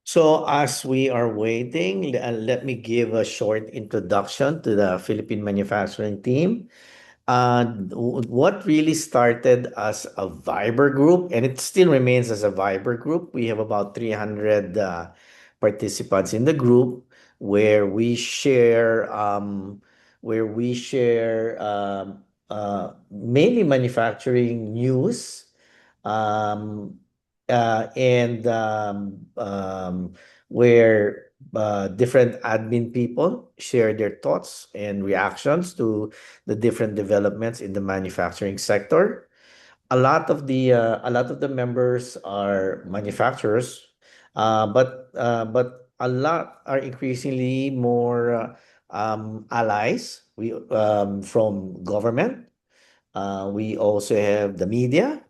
So as we are waiting, let me give a short introduction to the Philippine manufacturing team. What really started as a Viber group, and it still remains as a Viber group. We have about 300 participants in the group where we share mainly manufacturing news, um, and where different admin people share their thoughts and reactions to the different developments in the manufacturing sector. A lot of the members are manufacturers, but a lot are increasingly more allies. From government. We also have the media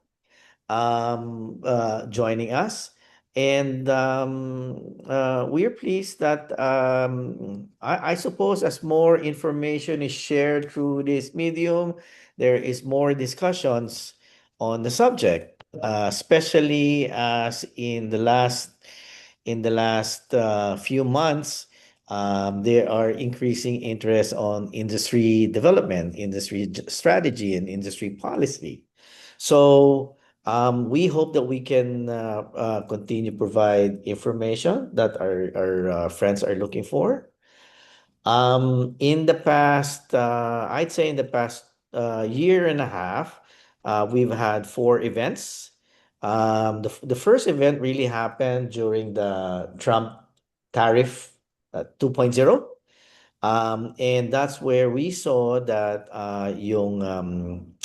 joining us. And we're pleased that I suppose as more information is shared through this medium, there is more discussions on the subject, especially as in the last few months. There are increasing interest on industry development, strategy, and industry policy. So we hope that we can continue to provide information that our friends are looking for. I'd say in the past year and a half, we've had 4 events. The first event really happened during the Trump tariff 2.0. And that's where we saw that yung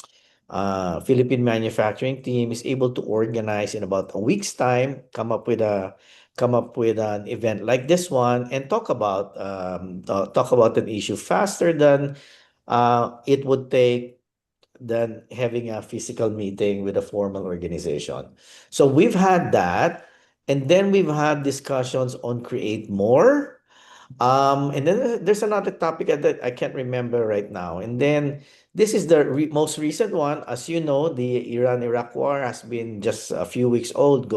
Philippine manufacturing team is able to organize in about a week's time, come up with an event like this one, and talk about an issue faster than it would take than having a physical meeting with a formal organization. So we've had that, and then we've had discussions on create more. And then there's another topic that I can't remember right now. And then this is the most recent one. As you know, the Iran-Iraq war has been just a few weeks old,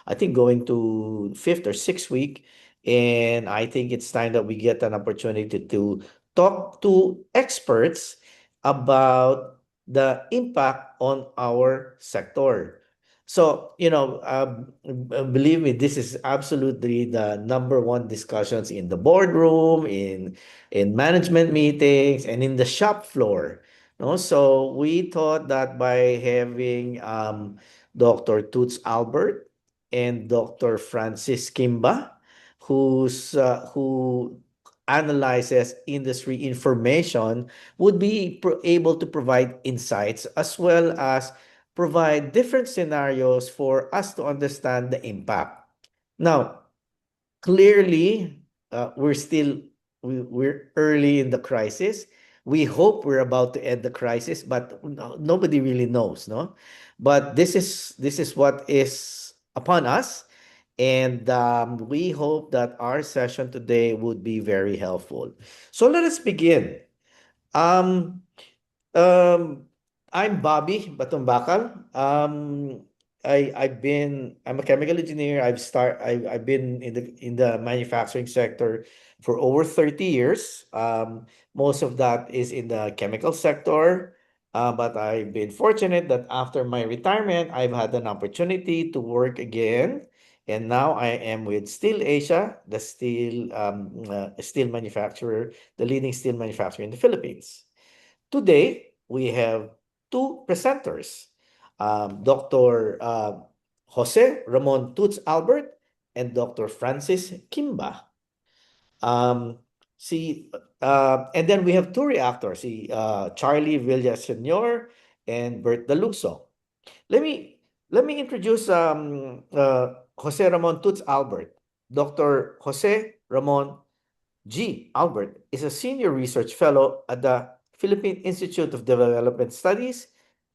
I think, going to fifth or sixth week. And I think it's time that we get an opportunity to talk to experts about the impact on our sector. So, believe me, this is absolutely the number one discussions in the boardroom, in management meetings, and in the shop floor. No, so we thought that by having Dr. Toots Albert and Dr. Francis Kimba, who analyzes industry information, would be able to provide insights as well as provide different scenarios for us to understand the impact. Now, clearly, we're early in the crisis. We hope we're about to end the crisis, but nobody really knows, no? But this is what is upon us, and we hope that our session today would be very helpful. So let us begin. Um, um, I'm Bobby Batumbakal. I'm a chemical engineer. I've been in the manufacturing sector for over 30 years. Most of that is in the chemical sector. But I've been fortunate that after my retirement, I've had an opportunity to work again. And now I am with Steel Asia, the steel manufacturer, the leading steel manufacturer in the Philippines. Today, we have 2 presenters, Dr. Jose Ramon Toots Albert and Dr. Francis Kimba. Um, and then we have 2 reactors, Charlie Villaseñor and Bert Daluso. Let me let me introduce Jose Ramon Toots Albert. Dr. Jose Ramon G. Albert is a senior research fellow at the Philippine Institute of Development Studies,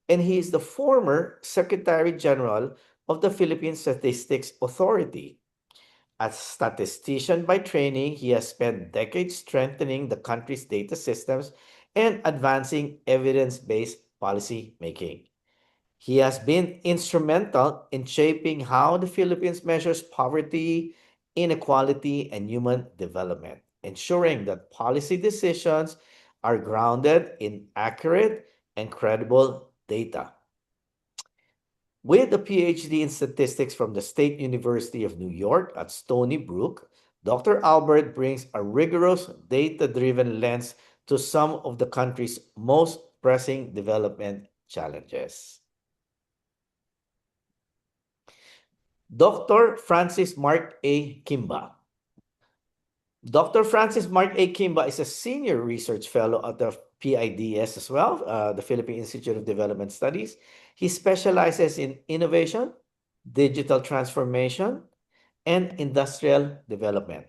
and he is the former Secretary General of the Philippine Statistics Authority. As statistician by training, he has spent decades strengthening the country's data systems and advancing evidence-based policy making. He has been instrumental in shaping how the Philippines measures poverty inequality, and human development, ensuring that policy decisions are grounded in accurate and credible data. With a PhD in statistics from the State University of New York at Stony Brook, Dr. Albert brings a rigorous, data driven lens to some of the country's most pressing development challenges. Dr. Francis Mark A. Kimba. Dr. Francis Mark A. Kimba is a senior research fellow at the PIDS as well, the Philippine Institute of Development Studies. He specializes in innovation, digital transformation, and industrial development.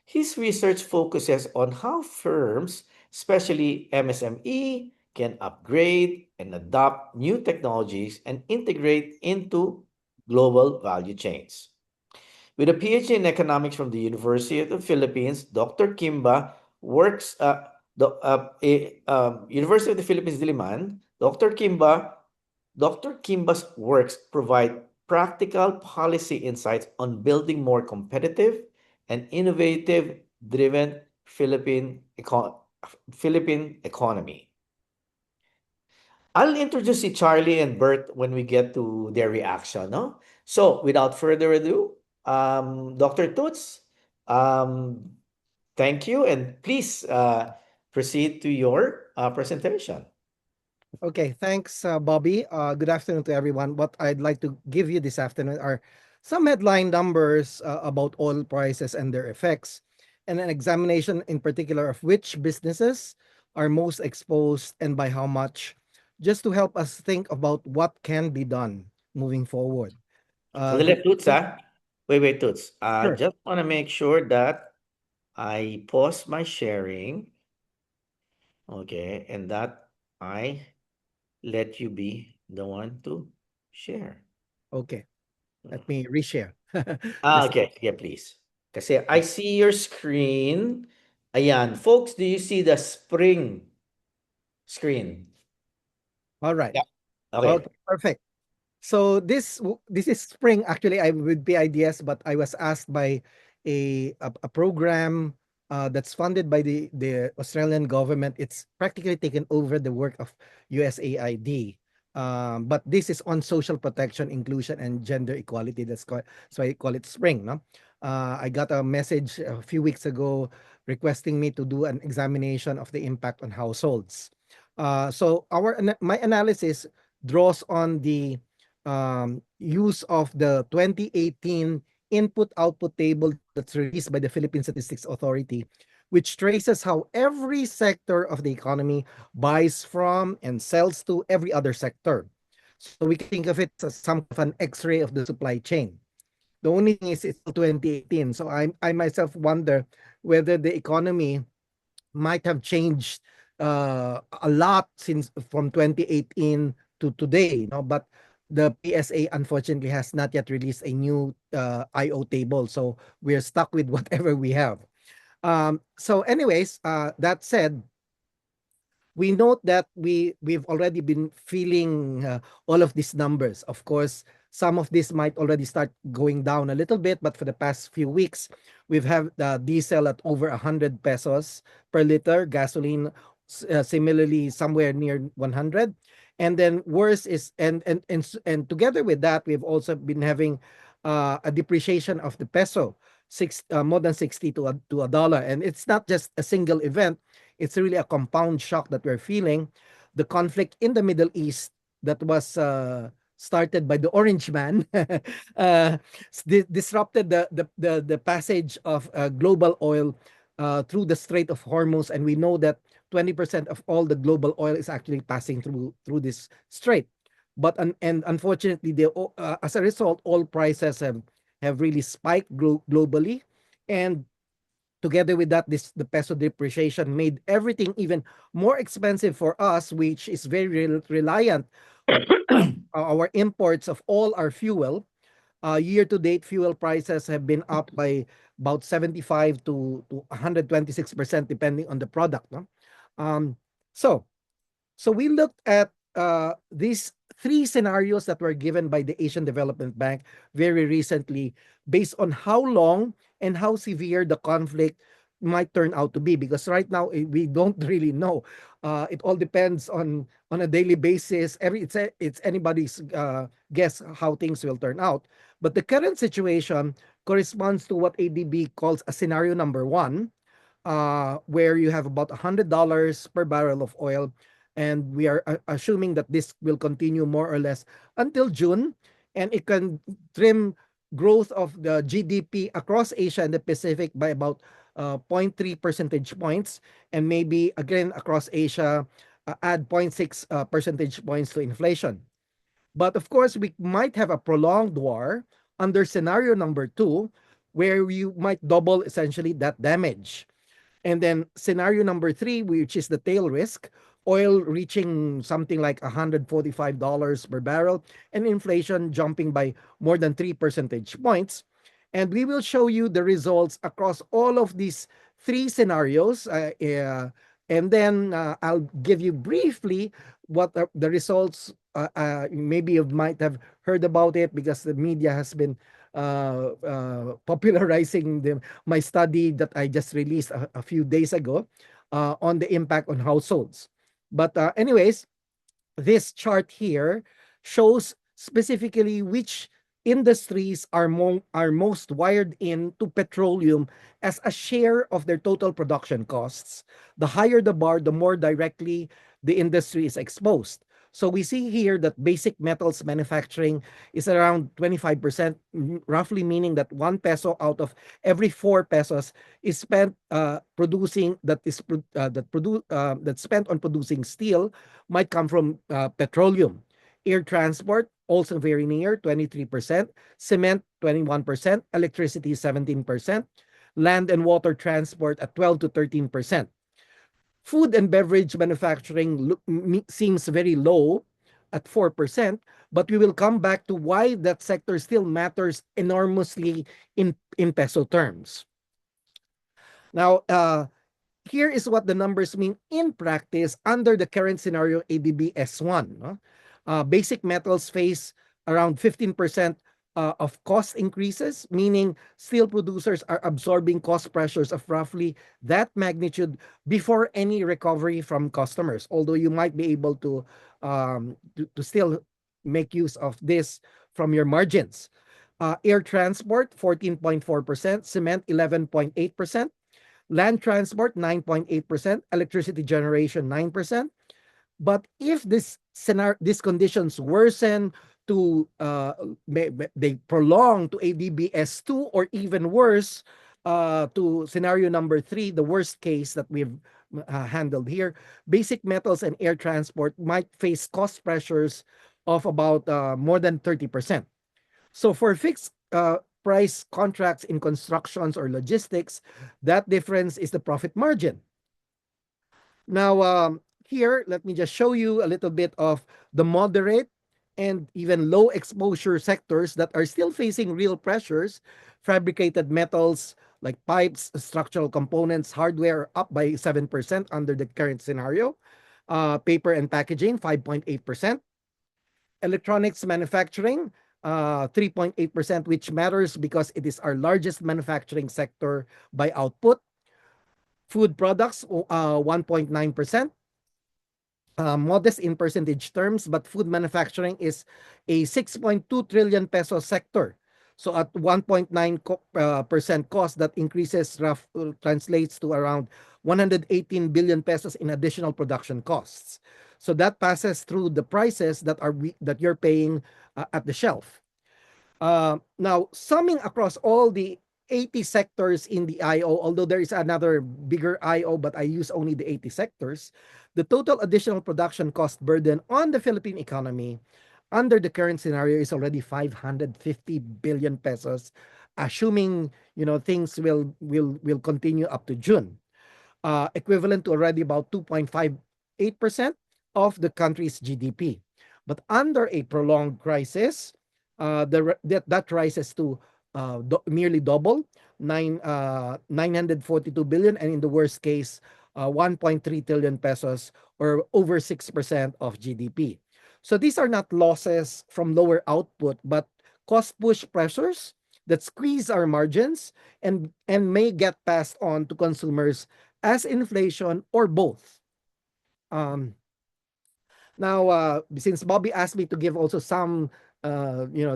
His research focuses on how firms, especially MSME, can upgrade and adopt new technologies and integrate into global value chains. With a PhD in economics from the University of the Philippines, Dr. Kimba works University of the Philippines Diliman. Dr. Kimba's works provide practical policy insights on building more competitive and innovative driven Philippine economy. I'll introduce you Charlie and Bert when we get to their reaction, no? So, without further ado, Dr. Toots, um, thank you, and please proceed to your presentation. Okay, thanks, Bobby. Good afternoon to everyone. What I'd like to give you this afternoon are some headline numbers about oil prices and their effects, and an examination in particular of which businesses are most exposed and by how much, just to help us think about what can be done moving forward. Sandali, The Toots, ah. Wait, Toots. Sure. Just want to make sure that I pause my sharing, okay, and that I let you be the one to share. Okay, let me reshare. Ah, This. okay. Yeah, please. Kasi I see your screen. Ayan. Folks, do you see the spring screen? All right. Yeah. Okay. Okay, perfect. So this is spring. Actually, I would be ideas, but I was asked by a program that's funded by the Australian government. It's practically taken over the work of USAID. But this is on social protection, inclusion, and gender equality. That's why I call it spring. No, I got a message a few weeks ago requesting me to do an examination of the impact on households. So my analysis draws on the use of the 2018 input-output table that's released by the Philippine Statistics Authority, which traces how every sector of the economy buys from and sells to every other sector. So we can think of it as some kind of an X-ray of the supply chain. The only thing is it's 2018. So I myself wonder whether the economy might have changed a lot since from 2018 to today, no? But the PSA unfortunately has not yet released a new IO table, so we're stuck with whatever we have. So anyways, that said, we note that we've already been feeling all of these numbers. Of course, some of this might already start going down a little bit, but for the past few weeks, we've had diesel at over 100 pesos per liter, gasoline similarly somewhere near 100. And then worse is and together with that, we've also been having a depreciation of the peso, more than 60 to a dollar. And it's not just a single event, it's really a compound shock that we're feeling. The conflict in the Middle East that was started by the Orange Man disrupted the passage of global oil through the Strait of Hormuz, and we know that 20% of all the global oil is actually passing through this strait. But and unfortunately, as a result, oil prices have really spiked globally, and together with that, the peso depreciation made everything even more expensive for us, which is very reliant on our imports of all our fuel. Year to date, fuel prices have been up by about 75 to 126%, depending on the product. No? Um, so so we looked at these three scenarios that were given by the Asian Development Bank very recently, based on how long and how severe the conflict might turn out to be, because right now we don't really know. It all depends on a daily basis. It's anybody's guess how things will turn out. But the current situation corresponds to what ADB calls a scenario number one, where you have about $100 per barrel of oil, and we are assuming that this will continue more or less until June, and it can trim growth of the GDP across Asia and the Pacific by about zero point 0.3 percentage points, and maybe again across Asia add zero point 0.6 percentage points to inflation. But of course, we might have a prolonged war under scenario number two, where you might double essentially that damage. And then scenario number three, which is the tail risk, oil reaching something like $145 per barrel and inflation jumping by more than 3 percentage points. And we will show you the results across all of these three scenarios. And then I'll give you briefly what are the results. Maybe you might have heard about it because the media has been popularizing my study that I just released a few days ago on the impact on households. But anyways, this chart here shows specifically which industries are most wired into petroleum as a share of their total production costs. The higher the bar, the more directly the industry is exposed. So we see here that basic metals manufacturing is around 25%, roughly meaning that 1 peso out of every 4 pesos is spent producing that's spent on producing steel might come from petroleum. Air transport also very near 23%, cement 21%, electricity 17%, land and water transport at 12 to 13%. Food and beverage manufacturing seems very low at 4%, but we will come back to why that sector still matters enormously in peso terms. Now, here is what the numbers mean in practice under the current scenario ADB S1. No? Basic metals face around 15% of cost increases, meaning steel producers are absorbing cost pressures of roughly that magnitude before any recovery from customers. Although you might be able to still make use of this from your margins. Air transport 14.4%, cement 11.8%, land transport 9.8%, electricity generation 9%. But if these conditions worsen to they prolong to ADB-S2 or even worse to scenario number 3, the worst case that we've handled here, basic metals and air transport might face cost pressures of about more than 30%. So for fixed price contracts in constructions or logistics, that difference is the profit margin. Now, here, let me just show you a little bit of the moderate and even low exposure sectors that are still facing real pressures. Fabricated metals like pipes, structural components, hardware up by 7% under the current scenario. Paper and packaging, 5.8%. Electronics manufacturing, 3.8%, which matters because it is our largest manufacturing sector by output. Food products, 1.9%. Modest in percentage terms, but food manufacturing is a 6.2 trillion peso sector. So at 1.9% cost, that increases translates to around 118 billion pesos in additional production costs. So that passes through the prices that you're paying at the shelf. Now, summing across all the 80 sectors in the IO, although there is another bigger IO, but I use only the 80 sectors, the total additional production cost burden on the Philippine economy under the current scenario is already 550 billion pesos, assuming things will continue up to June, equivalent to already about 2.58% of the country's GDP. But under a prolonged crisis, that rises to nearly double, 942 billion, and in the worst case, 1.3 trillion pesos, or over 6% of GDP. So these are not losses from lower output, but cost push pressures that squeeze our margins and may get passed on to consumers as inflation or both. Um, Now, since Bobby asked me to give also some,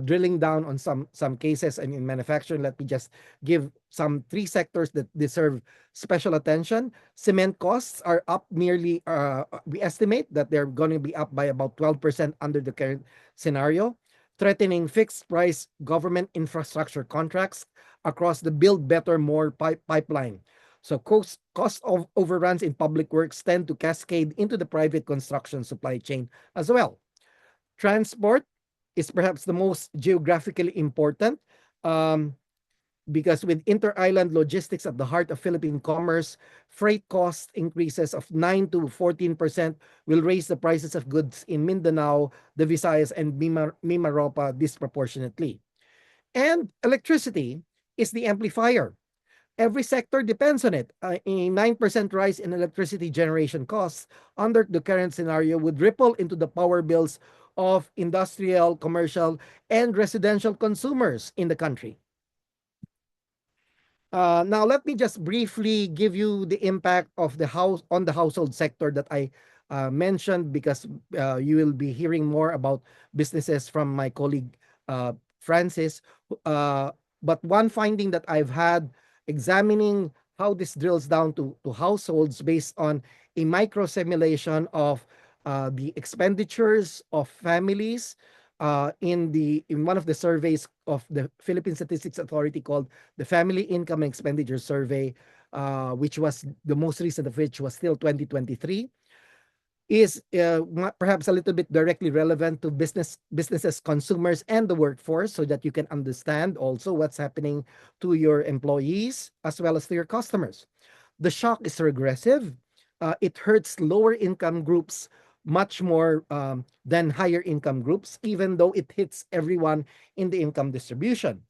drilling down on some cases and in manufacturing, let me just give some three sectors that deserve special attention. Cement costs are up nearly. We estimate that they're going to be up by about 12% under the current scenario, threatening fixed price government infrastructure contracts across the Build Better More pipeline. So cost of overruns in public works tend to cascade into the private construction supply chain as well. Transport is perhaps the most geographically important, um, because with inter-island logistics at the heart of Philippine commerce, freight cost increases of 9 to 14% will raise the prices of goods in Mindanao, the Visayas, and Mimaropa disproportionately. And electricity is the amplifier. Every sector depends on it. A 9% rise in electricity generation costs under the current scenario would ripple into the power bills of industrial, commercial, and residential consumers in the country. Now, let me just briefly give you the impact of the house on the household sector that I mentioned, because you will be hearing more about businesses from my colleague Francis. Uh, but one finding that I've had examining how this drills down to households based on a micro simulation of the expenditures of families in one of the surveys of the Philippine Statistics Authority called the Family Income and Expenditure Survey, which was the most recent of which was still 2023, is perhaps a little bit directly relevant to businesses, consumers, and the workforce, so that you can understand also what's happening to your employees as well as to your customers. The shock is regressive. It hurts lower income groups much more than higher income groups, even though it hits everyone in the income distribution.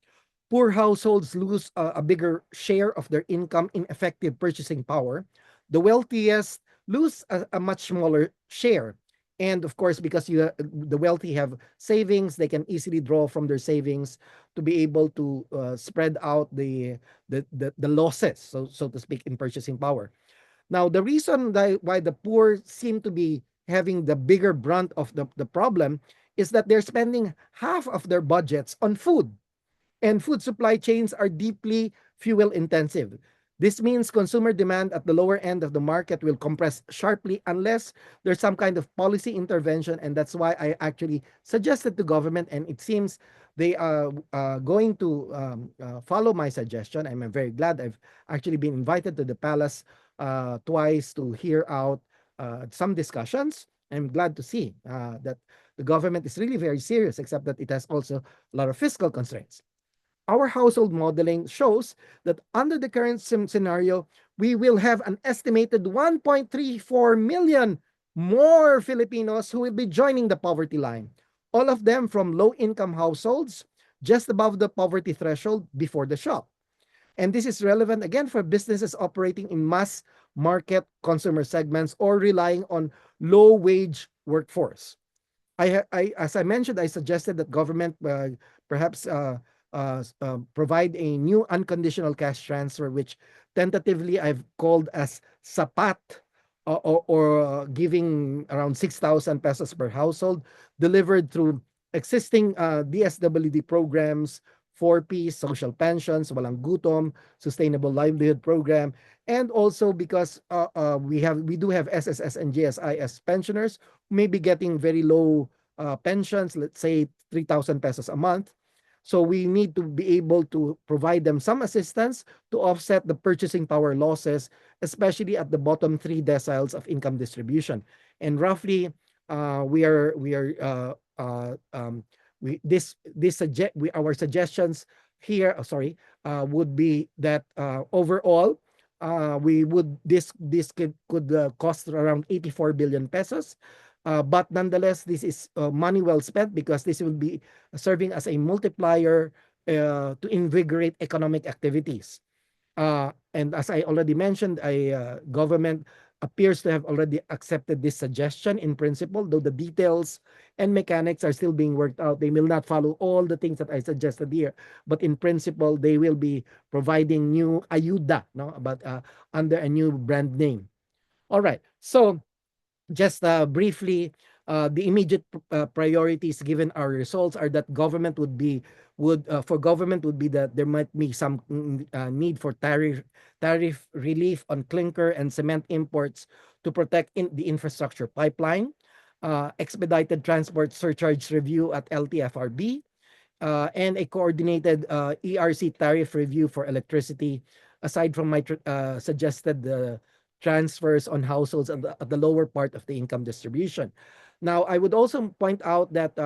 Poor households lose a bigger share of their income in effective purchasing power. The wealthiest lose a much smaller share. And of course, because the wealthy have savings, they can easily draw from their savings to be able to spread out the losses, so to speak, in purchasing power. Now, the reason why the poor seem to be having the bigger brunt of the problem is that they're spending half of their budgets on food, and food supply chains are deeply fuel intensive. This means consumer demand at the lower end of the market will compress sharply unless there's some kind of policy intervention. And that's why I actually suggested to government, and it seems they are going to follow my suggestion. I'm very glad I've actually been invited to the palace twice to hear out some discussions. I'm glad to see that the government is really very serious, except that it has also a lot of fiscal constraints. Our household modeling shows that under the current scenario, we will have an estimated 1.34 million more Filipinos who will be joining the poverty line, all of them from low-income households just above the poverty threshold before the shock. And this is relevant again for businesses operating in mass market consumer segments or relying on low-wage workforce. As I mentioned, I suggested that government perhaps provide a new unconditional cash transfer, which tentatively I've called as SAPAT, or giving around 6,000 pesos per household, delivered through existing DSWD programs, 4Ps, social pensions, walang gutom, sustainable livelihood program, and also because we do have SSS and GSI as pensioners who may be getting very low pensions, let's say 3,000 pesos a month. So we need to be able to provide them some assistance to offset the purchasing power losses, especially at the bottom three deciles of income distribution. And roughly, we are we this suggest we our suggestions here. Would be that overall, we would this could cost around 84 billion pesos. But nonetheless, this is money well spent, because this will be serving as a multiplier to invigorate economic activities. And as I already mentioned, government appears to have already accepted this suggestion in principle, though the details and mechanics are still being worked out. They will not follow all the things that I suggested here, but in principle, they will be providing new ayuda, no, but under a new brand name. All right. So just briefly, the immediate priorities given our results are that government would be would for government would be that there might be some need for tariff relief on clinker and cement imports to protect the infrastructure pipeline, expedited transport surcharge review at LTFRB, and a coordinated ERC tariff review for electricity, aside from my suggested transfers on households at the lower part of the income distribution. Now, I would also point out that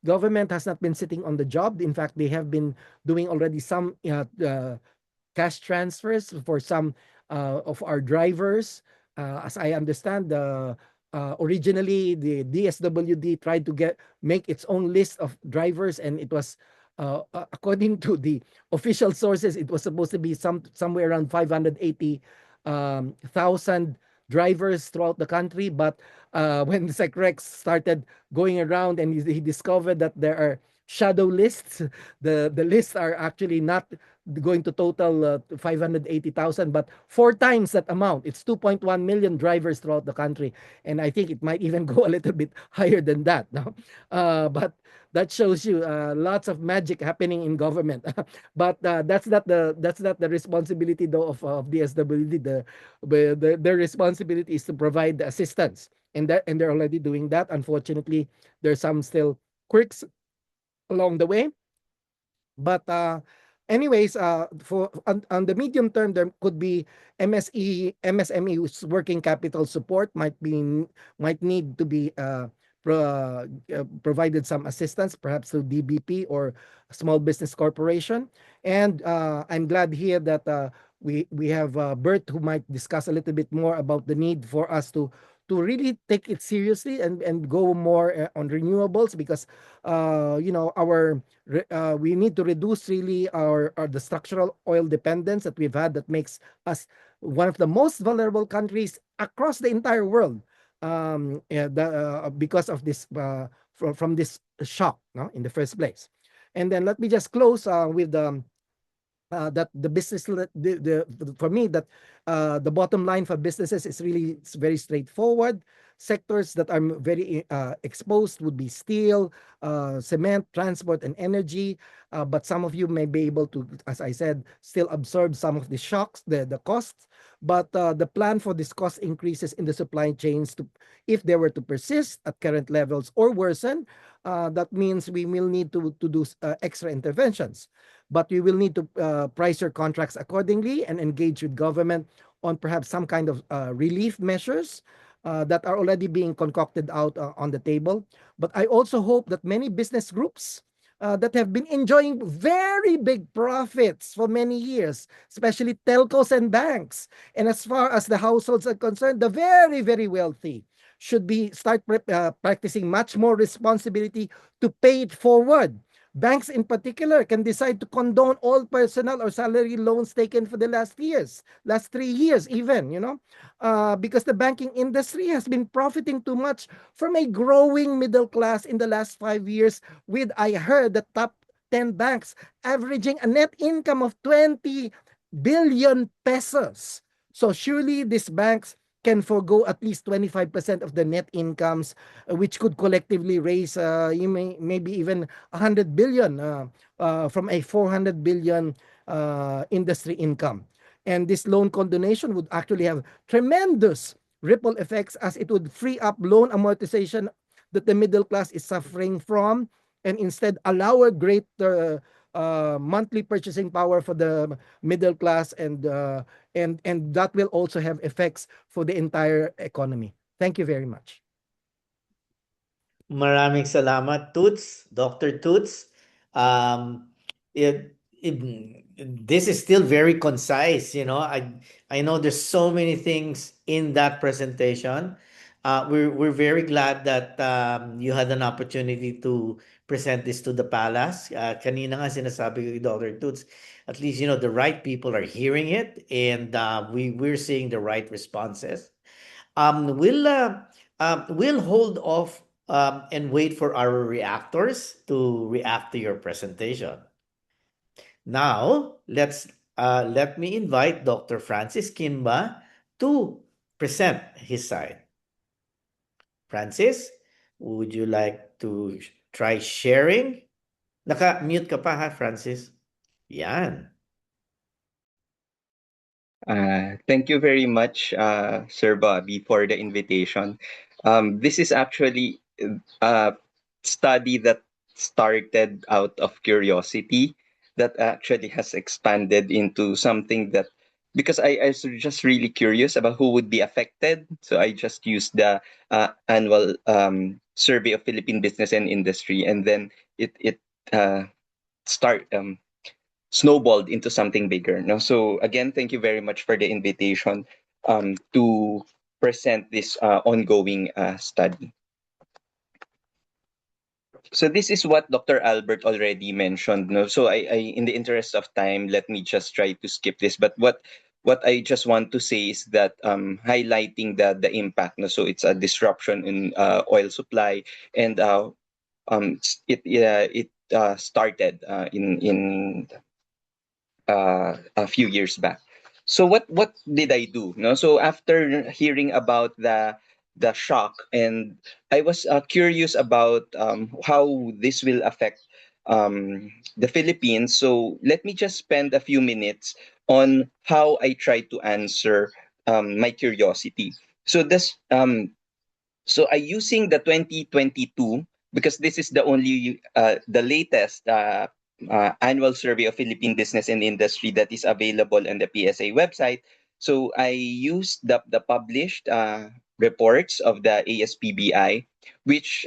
government has not been sitting on the job. In fact, they have been doing already some cash transfers for some of our drivers. As I understand, originally the DSWD tried to make its own list of drivers, and it was according to the official sources, it was supposed to be somewhere around 580 thousand drivers throughout the country. But when the SecRex started going around and he discovered that there are shadow lists, the lists are actually not going to total 580,000, but four times that amount. It's 2.1 million drivers throughout the country, and I think it might even go a little bit higher than that. No? But that shows you lots of magic happening in government. But that's not the responsibility though of the SWD. The responsibility is to provide the assistance, and they're already doing that. Unfortunately, there's some still quirks along the way. But anyways, for on the medium term, there could be MSME's working capital support might need to be provided some assistance, perhaps through DBP or Small Business Corporation. And I'm glad here that we have Bert, who might discuss a little bit more about the need for us to really take it seriously and go more on renewables, because we need to reduce really our the structural oil dependence that we've had, that makes us one of the most vulnerable countries across the entire world, because of this from this shock, no, in the first place. And then let me just close with that the business for me, that the bottom line for businesses is really very straightforward. Sectors that are very exposed would be steel, cement, transport, and energy. But some of you may be able to, as I said, still absorb some of the shocks, the costs. But the plan for this cost increases in the supply chains, if they were to persist at current levels or worsen, that means we will need to do extra interventions. But we will need to price your contracts accordingly and engage with government on perhaps some kind of relief measures that are already being concocted out on the table. But I also hope that many business groups that have been enjoying very big profits for many years, especially telcos and banks, and as far as the households are concerned, the very, very wealthy, should be start practicing much more responsibility to pay it forward. Banks in particular can decide to condone all personal or salary loans taken for the last 3 years even, because the banking industry has been profiting too much from a growing middle class in the last 5 years, with, I heard, the top 10 banks averaging a net income of 20 billion pesos. So surely these banks can forego at least 25% of the net incomes, which could collectively raise maybe even 100 billion from a 400 billion industry income. And this loan condonation would actually have tremendous ripple effects, as it would free up loan amortization that the middle class is suffering from, and instead allow a greater monthly purchasing power for the middle class, and that will also have effects for the entire economy. Thank you very much. Maraming salamat, Toots, Dr. Toots. This is still very concise, I know there's so many things in that presentation. We're very glad that you had an opportunity to present this to the palace. Kanina nga sinasabi ko kay Dr. Toots, at least the right people are hearing it, and we're seeing the right responses. We'll hold off and wait for our reactors to react to your presentation. Now, let me invite Dr. Francis Kimba to present his side. Francis, would you like to try sharing? Naka-mute ka pa ha, Francis? Yan. Thank you very much, Sir Bobby, for the invitation. This is actually a study that started out of curiosity that actually has expanded into something that because I was just really curious about who would be affected. So I just used the annual survey of Philippine business and industry, and then it uh, start snowballed into something bigger. No, so again, thank you very much for the invitation to present this ongoing study. So this is what Dr. Albert already mentioned. No, so in the interest of time, let me just try to skip this. But what I just want to say is that highlighting the impact. No, so it's a disruption in oil supply, and it started in a few years back. So what did I do? No, so after hearing about the shock, and I was curious about how this will affect the Philippines. So let me just spend a few minutes on how I try to answer my curiosity. So this so I using the 2022 because this is the only the latest annual survey of Philippine business and industry that is available on the PSA website. So I used the published reports of the ASPBI, which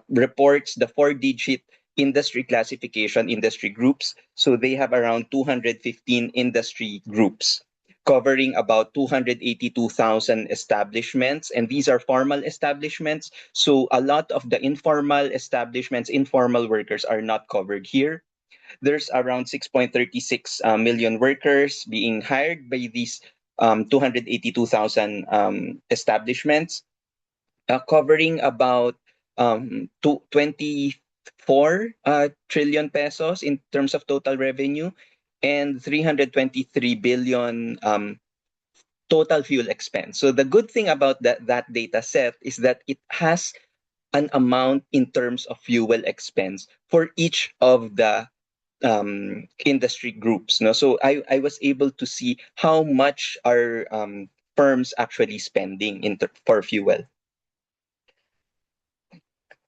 reports the four-digit industry classification industry groups. So they have around 215 industry groups covering about 282,000 establishments. And these are formal establishments. So a lot of the informal establishments, informal workers are not covered here. There's around 6.36 million workers being hired by these 282,000 establishments, covering about 24 trillion pesos in terms of total revenue and 323 billion total fuel expense. So the good thing about that data set is that it has an amount in terms of fuel expense for each of the industry groups. No, so I was able to see how much are firms actually spending for fuel.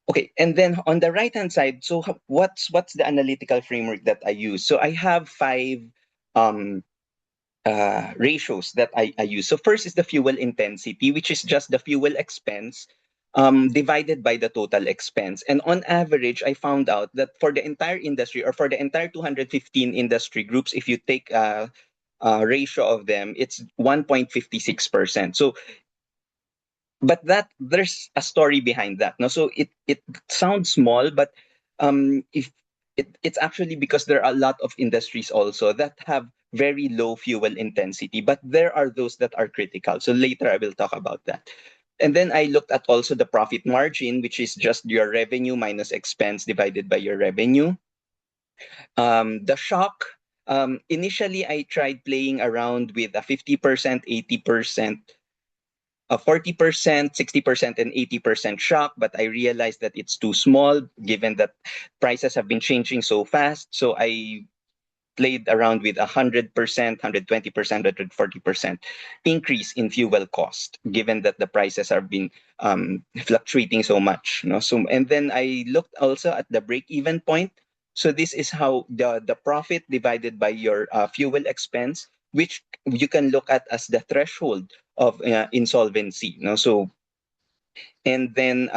Okay, and then on the right hand side, so what's the analytical framework that I use? So I have five um, ratios that I use. So first is the fuel intensity, which is just the fuel expense divided by the total expense. And on average, I found out that for the entire industry or for the entire 215 industry groups, if you take a ratio of them, it's 1.56%. So but that there's a story behind that. No, so it sounds small, but if it's actually because there are a lot of industries also that have very low fuel intensity, but there are those that are critical. So later I will talk about that. And then I looked at also the profit margin, which is just your revenue minus expense divided by your revenue. The shock. Initially, I tried playing around with a 50%, 80%, a 40%, 60%, and 80% shock, but I realized that it's too small given that prices have been changing so fast. So I played around with 100%, 120%, 140% increase in fuel cost, given that the prices have been fluctuating so much. No? So, and then I looked also at the break-even point. So this is how the profit divided by your fuel expense, which you can look at as the threshold of insolvency. No? So and then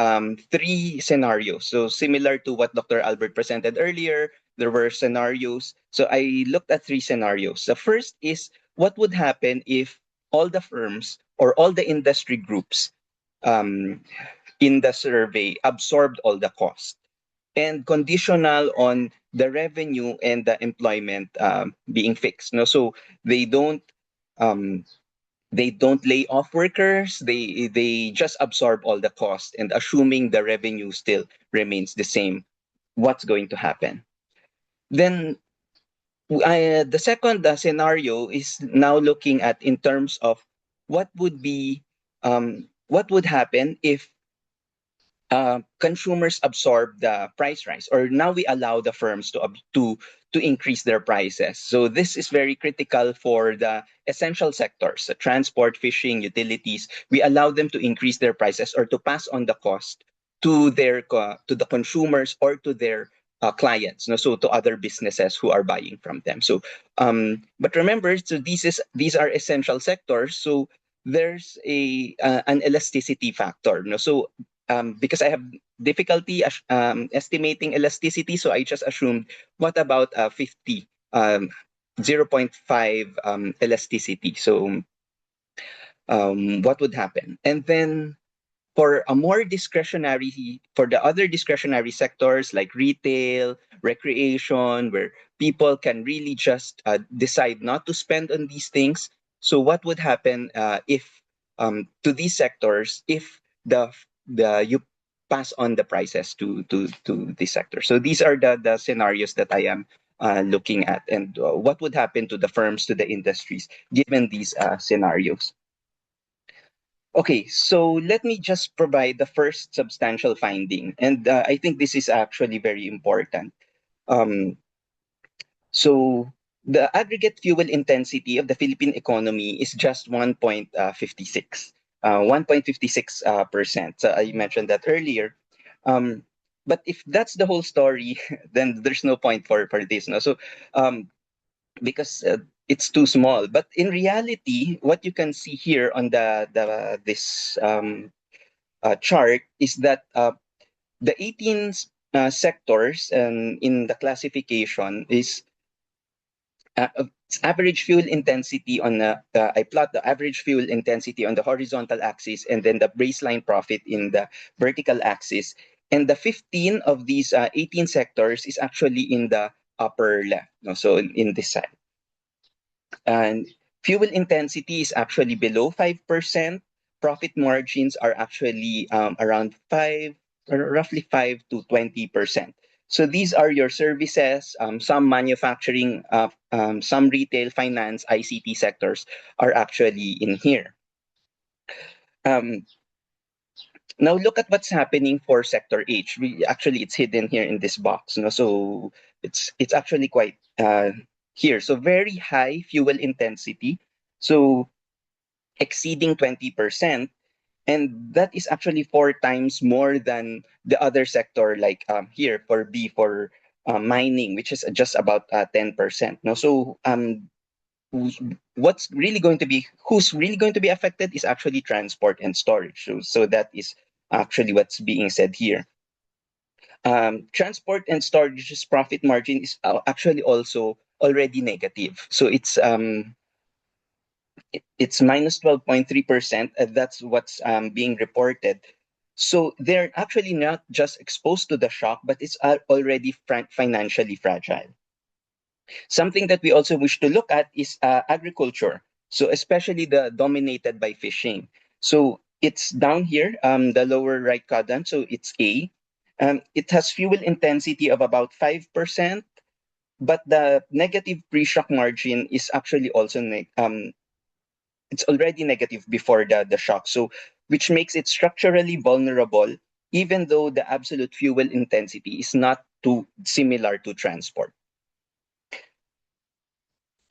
three scenarios. So similar to what Dr. Albert presented earlier, there were scenarios. So I looked at three scenarios. The first is what would happen if all the firms or all the industry groups um, in the survey absorbed all the cost and conditional on the revenue and the employment being fixed. No, so they don't um, They don't lay off workers. They just absorb all the cost, and assuming the revenue still remains the same, what's going to happen? Then the second scenario is now looking at in terms of what would be what would happen if consumers absorb the price rise, or now we allow the firms to increase their prices. So this is very critical for the essential sectors, transport, fishing, utilities. We allow them to increase their prices or to pass on the cost to to the consumers or to their clients, no? So to other businesses who are buying from them. So but remember, so these are essential sectors, so there's a an elasticity factor, no? So because I have difficulty estimating elasticity, so I just assumed, what about 50, 0.5 elasticity? So what would happen? And then for a more discretionary, for the other discretionary sectors like retail, recreation, where people can really just decide not to spend on these things. So what would happen if to these sectors if the you pass on the prices to this sector? So these are the scenarios that I am looking at, and what would happen to the firms, to the industries, given these scenarios. Okay, so let me just provide the first substantial finding, and I think this is actually very important. Um, so the aggregate fuel intensity of the Philippine economy is just 1.56, 1.56%. So I mentioned that earlier. Um, but if that's the whole story, then there's no point for this. No? So um, because it's too small. But in reality, what you can see here on the this chart is that the 18 sectors in the classification is average fuel intensity on I plot the average fuel intensity on the horizontal axis and then the baseline profit in the vertical axis. And the 15 of these 18 sectors is actually in the upper left. No? So in this side. And fuel intensity is actually below 5%. Profit margins are actually around 5, or roughly 5 to 20%. So these are your services, some manufacturing, some retail, finance, ICT sectors are actually in here. Um, Now look at what's happening for sector H. Actually, it's hidden here in this box. No? So it's actually quite here. So very high fuel intensity. So exceeding 20%. And that is actually 4 times more than the other sector, like here for B, for mining, which is just about 10%. No? So who's who's really going to be affected is actually transport and storage. So that is actually what's being said here. Transport and storage's profit margin is actually also already negative. So it's minus 12.3%. That's what's being reported. So they're actually not just exposed to the shock, but it's already financially fragile. Something that we also wish to look at is agriculture. So especially the dominated by fishing. So it's down here, the lower right quadrant. So it's A. It has fuel intensity of about 5%, but the negative pre-shock margin is actually also it's already negative before the shock. So which makes it structurally vulnerable, even though the absolute fuel intensity is not too similar to transport.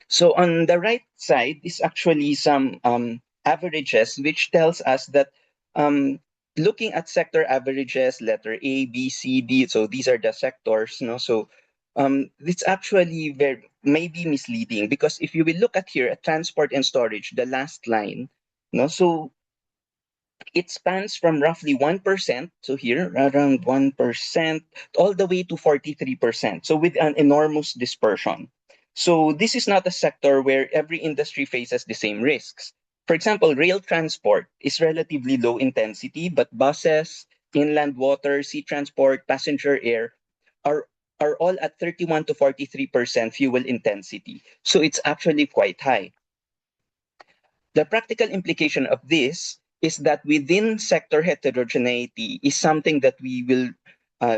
So on the right side is actually some averages, which tells us that looking at sector averages, letter A, B, C, D, so these are the sectors, no? So it's actually very maybe misleading, because if you will look at here at transport and storage, the last line, no? So it spans from roughly 1%, so here around 1%, all the way to 43%. So with an enormous dispersion. So this is not a sector where every industry faces the same risks. For example, rail transport is relatively low intensity, but buses, inland water, sea transport, passenger air are are all at 31 to 43% fuel intensity. So it's actually quite high. The practical implication of this is that within sector heterogeneity is something that we will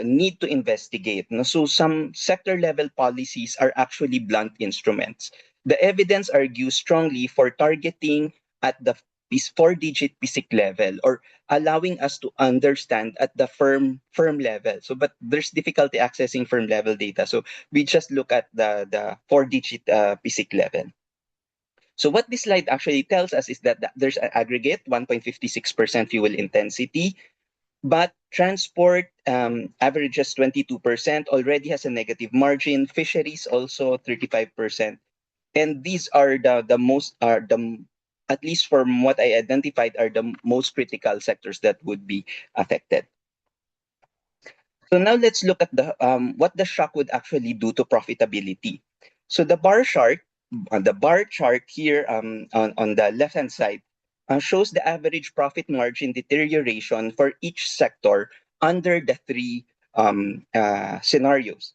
need to investigate. No? So some sector level policies are actually blunt instruments. The evidence argues strongly for targeting at the 4-digit PISIC level, or allowing us to understand at the firm level. So, but there's difficulty accessing firm level data. So we just look at the 4-digit PISIC level. So what this slide actually tells us is that there's an aggregate 1.56% fuel intensity, but transport averages 22%, already has a negative margin. Fisheries also 35%. And these are the most, at least from what I identified, are the most critical sectors that would be affected. So now let's look at what the shock would actually do to profitability. So the bar chart here on the left hand side shows the average profit margin deterioration for each sector under the three scenarios.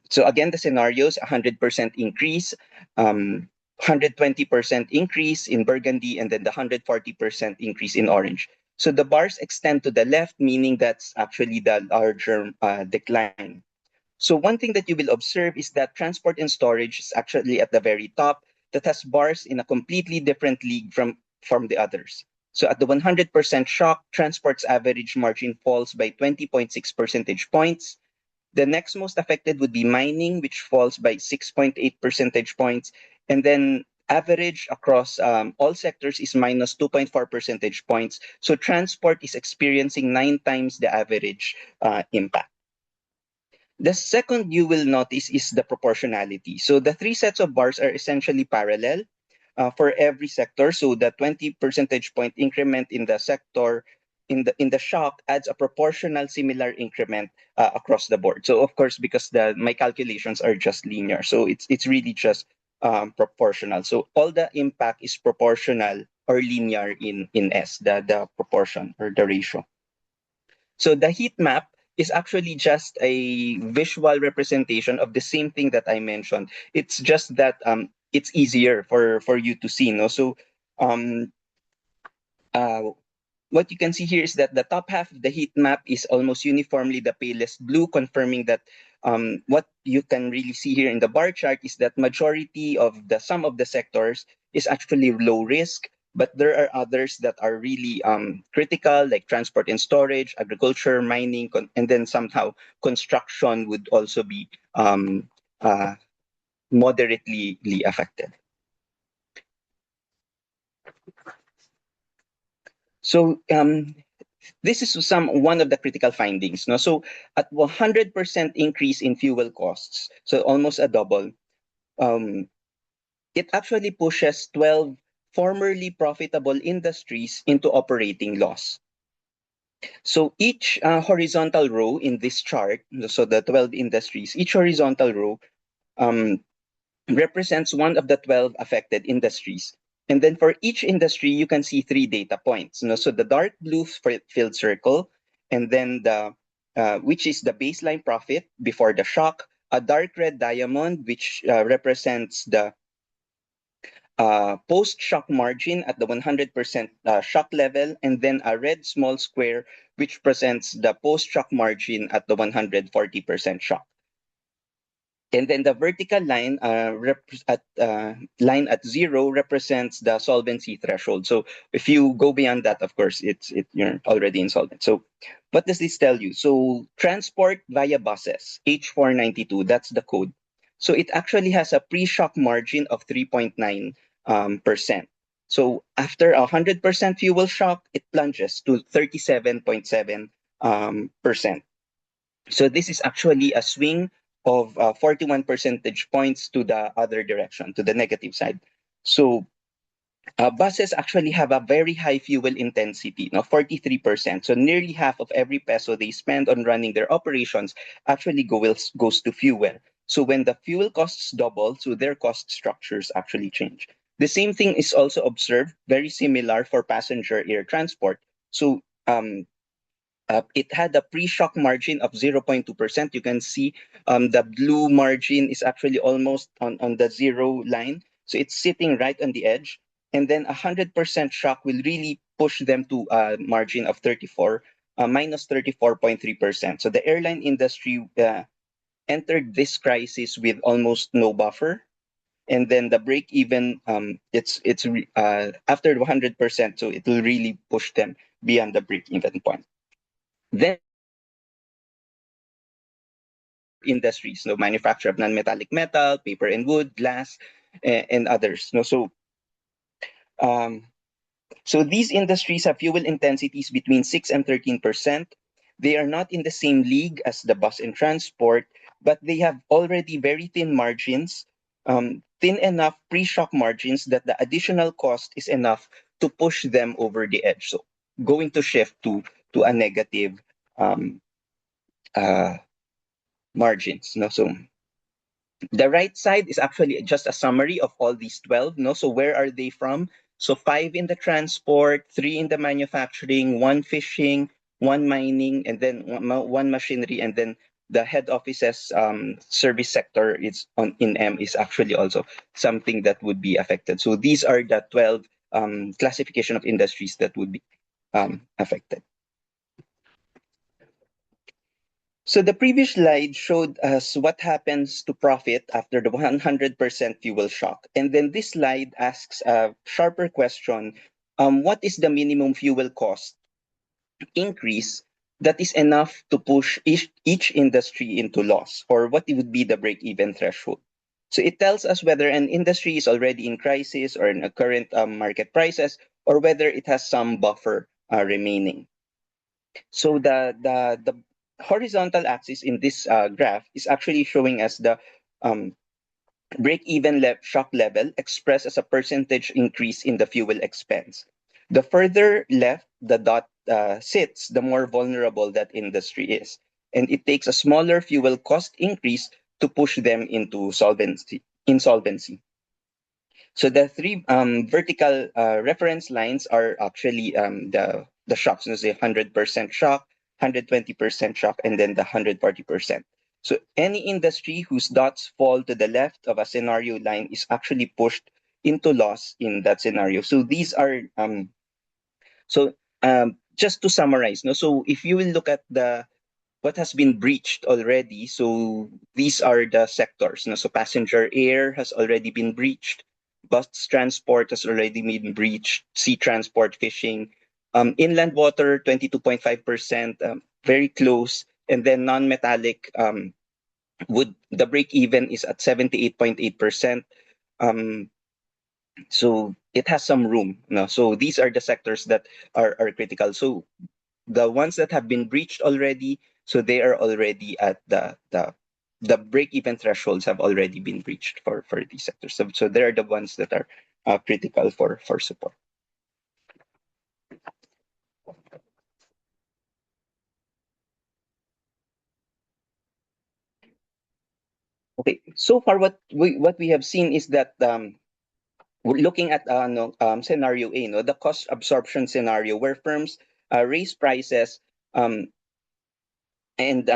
So again, the scenarios: 100% increase, 120% increase in burgundy, and then the 140% increase in orange. So the bars extend to the left, meaning that's actually the larger decline. So one thing that you will observe is that transport and storage is actually at the very top, that has bars in a completely different league from the others. So at the 100% shock, transport's average margin falls by 20.6 percentage points. The next most affected would be mining, which falls by 6.8 percentage points. And then average across all sectors is minus 2.4 percentage points. So transport is experiencing 9 times the average impact. The second you will notice is the proportionality. So the three sets of bars are essentially parallel for every sector. So the 20 percentage point increment in the sector in the shock adds a proportional similar increment across the board. So of course, because my calculations are just linear, so it's really just proportional. So all the impact is proportional or linear in S, the proportion or the ratio. So the heat map is actually just a visual representation of the same thing that I mentioned. It's just that it's easier for you to see. No, so um, what you can see here is that the top half of the heat map is almost uniformly the palest blue, confirming that what you can really see here in the bar chart is that majority of the some of the sectors is actually low risk, but there are others that are really critical, like transport and storage, agriculture, mining, and then somehow construction would also be moderately affected. So this is one of the critical findings. No? So at 100% increase in fuel costs, so almost a double, it actually pushes 12 formerly profitable industries into operating loss. So each horizontal row in this chart, so the 12 industries, each horizontal row represents one of the 12 affected industries. And then for each industry, you can see 3 data points. So the dark blue filled circle, and then which is the baseline profit before the shock, a dark red diamond, which represents the post-shock margin at the 100% shock level, and then a red small square, which presents the post-shock margin at the 140% shock. And then the vertical line line at 0 represents the solvency threshold. So if you go beyond that, of course, you're already insolvent. So what does this tell you? So transport via buses, H492, that's the code. So it actually has a pre-shock margin of 3.9%. So after 100% fuel shock, it plunges to 37.7%. So this is actually a swing of 41 percentage points to the other direction, to the negative side. So buses actually have a very high fuel intensity, 43%. So nearly half of every peso they spend on running their operations actually goes to fuel. So when the fuel costs double, so their cost structures actually change. The same thing is also observed, very similar for passenger air transport. So it had a pre-shock margin of 0.2%. You can see the blue margin is actually almost on the zero line. So it's sitting right on the edge. And then 100% shock will really push them to a margin of 34, minus 34.3%. So the airline industry entered this crisis with almost no buffer. And then the break even, after 100%, so it will really push them beyond the break even point. Then industries, no, manufacture of non-metallic metal, paper and wood, glass, and others. No, um, so these industries have fuel intensities between 6 and 13%. They are not in the same league as the bus and transport, but they have already very thin margins, thin enough pre-shock margins that the additional cost is enough to push them over the edge. So going to shift to a negative um, uh, margins. No, so the right side is actually just a summary of all these 12. No, so where are they from? So 5 in the transport, 3 in the manufacturing, 1 fishing, 1 mining, and then 1 machinery, and then the head office's service sector is on in M is actually also something that would be affected. So these are the 12 classification of industries that would be affected. So the previous slide showed us what happens to profit after the 100% fuel shock. And then this slide asks a sharper question. What is the minimum fuel cost increase that is enough to push each industry into loss? Or what would be the break-even threshold? So it tells us whether an industry is already in crisis or in a current market prices, or whether it has some buffer remaining. So the horizontal axis in this graph is actually showing us the um, break-even shock level expressed as a percentage increase in the fuel expense. The further left the dot sits, the more vulnerable that industry is. And it takes a smaller fuel cost increase to push them into insolvency. So the three vertical reference lines are actually the shocks. So say 100% shock, 120% shock, and then the 140%. So any industry whose dots fall to the left of a scenario line is actually pushed into loss in that scenario. So these are just to summarize. No, so if you will look at the what has been breached already. So these are the sectors. No? So passenger air has already been breached. Bus transport has already been breached. Sea transport, fishing. Inland water, 22.5%, very close. And then non-metallic would the break even is at 78.8%. So it has some room. No? So these are the sectors that are critical. So the ones that have been breached already, so they are already at the break-even thresholds have already been breached for these sectors. So they are the ones that are critical for support. Okay, so far what we have seen is that we're looking at scenario A, no, the cost absorption scenario where firms raise prices um, and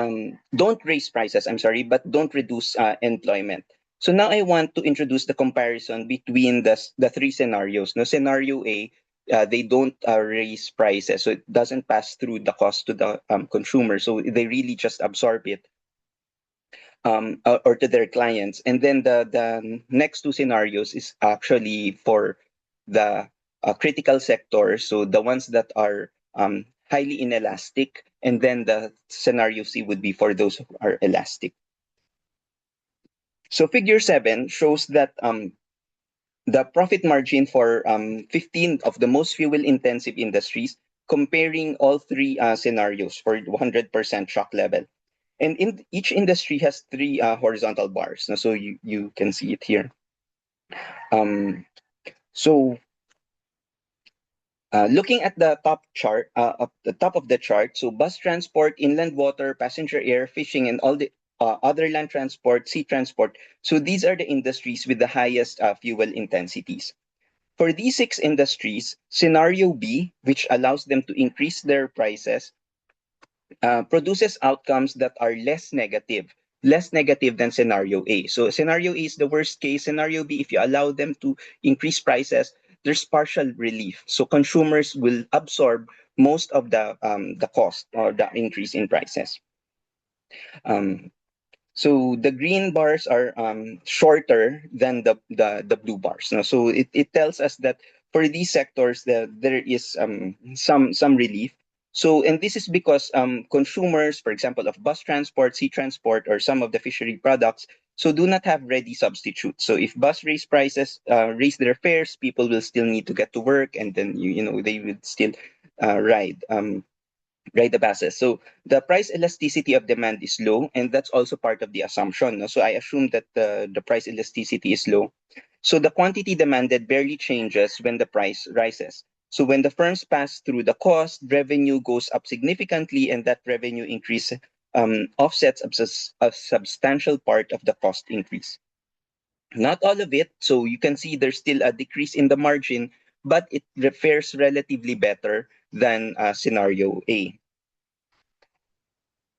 don't raise prices, I'm sorry, but don't reduce employment. So now I want to introduce the comparison between the three scenarios. No, scenario A, they don't raise prices, so it doesn't pass through the cost to the consumer. So they really just absorb it or to their clients. And then the next two scenarios is actually for the critical sectors, so the ones that are highly inelastic, and then the scenario C would be for those who are elastic. So figure 7 shows that the profit margin for 15 of the most fuel intensive industries, comparing all three scenarios for 100% shock level. And in each industry has three horizontal bars. So you can see it here. So looking at the top chart, at the top of the chart, so bus transport, inland water, passenger air, fishing, and all the other land transport, sea transport. So these are the industries with the highest fuel intensities. For these 6 industries, scenario B, which allows them to increase their prices, produces outcomes that are less negative less negative than scenario A. So scenario A is the worst case. Scenario B, if you allow them to increase prices, there's partial relief. So consumers will absorb most of the cost or the increase in prices. Um, so the green bars are shorter than the blue bars. No? So it tells us that for these sectors there is some relief. So and this is because consumers, for example, of bus transport, sea transport, or some of the fishery products, so do not have ready substitutes. So if bus raise prices, raise their fares, people will still need to get to work, and then you know they will still ride. Ride the buses. So the price elasticity of demand is low, and that's also part of the assumption. No? So I assume that the price elasticity is low. So the quantity demanded barely changes when the price rises. So when the firms pass through the cost, revenue goes up significantly, and that revenue increase offsets a substantial part of the cost increase. Not all of it. So you can see there's still a decrease in the margin, but it fares relatively better than scenario A.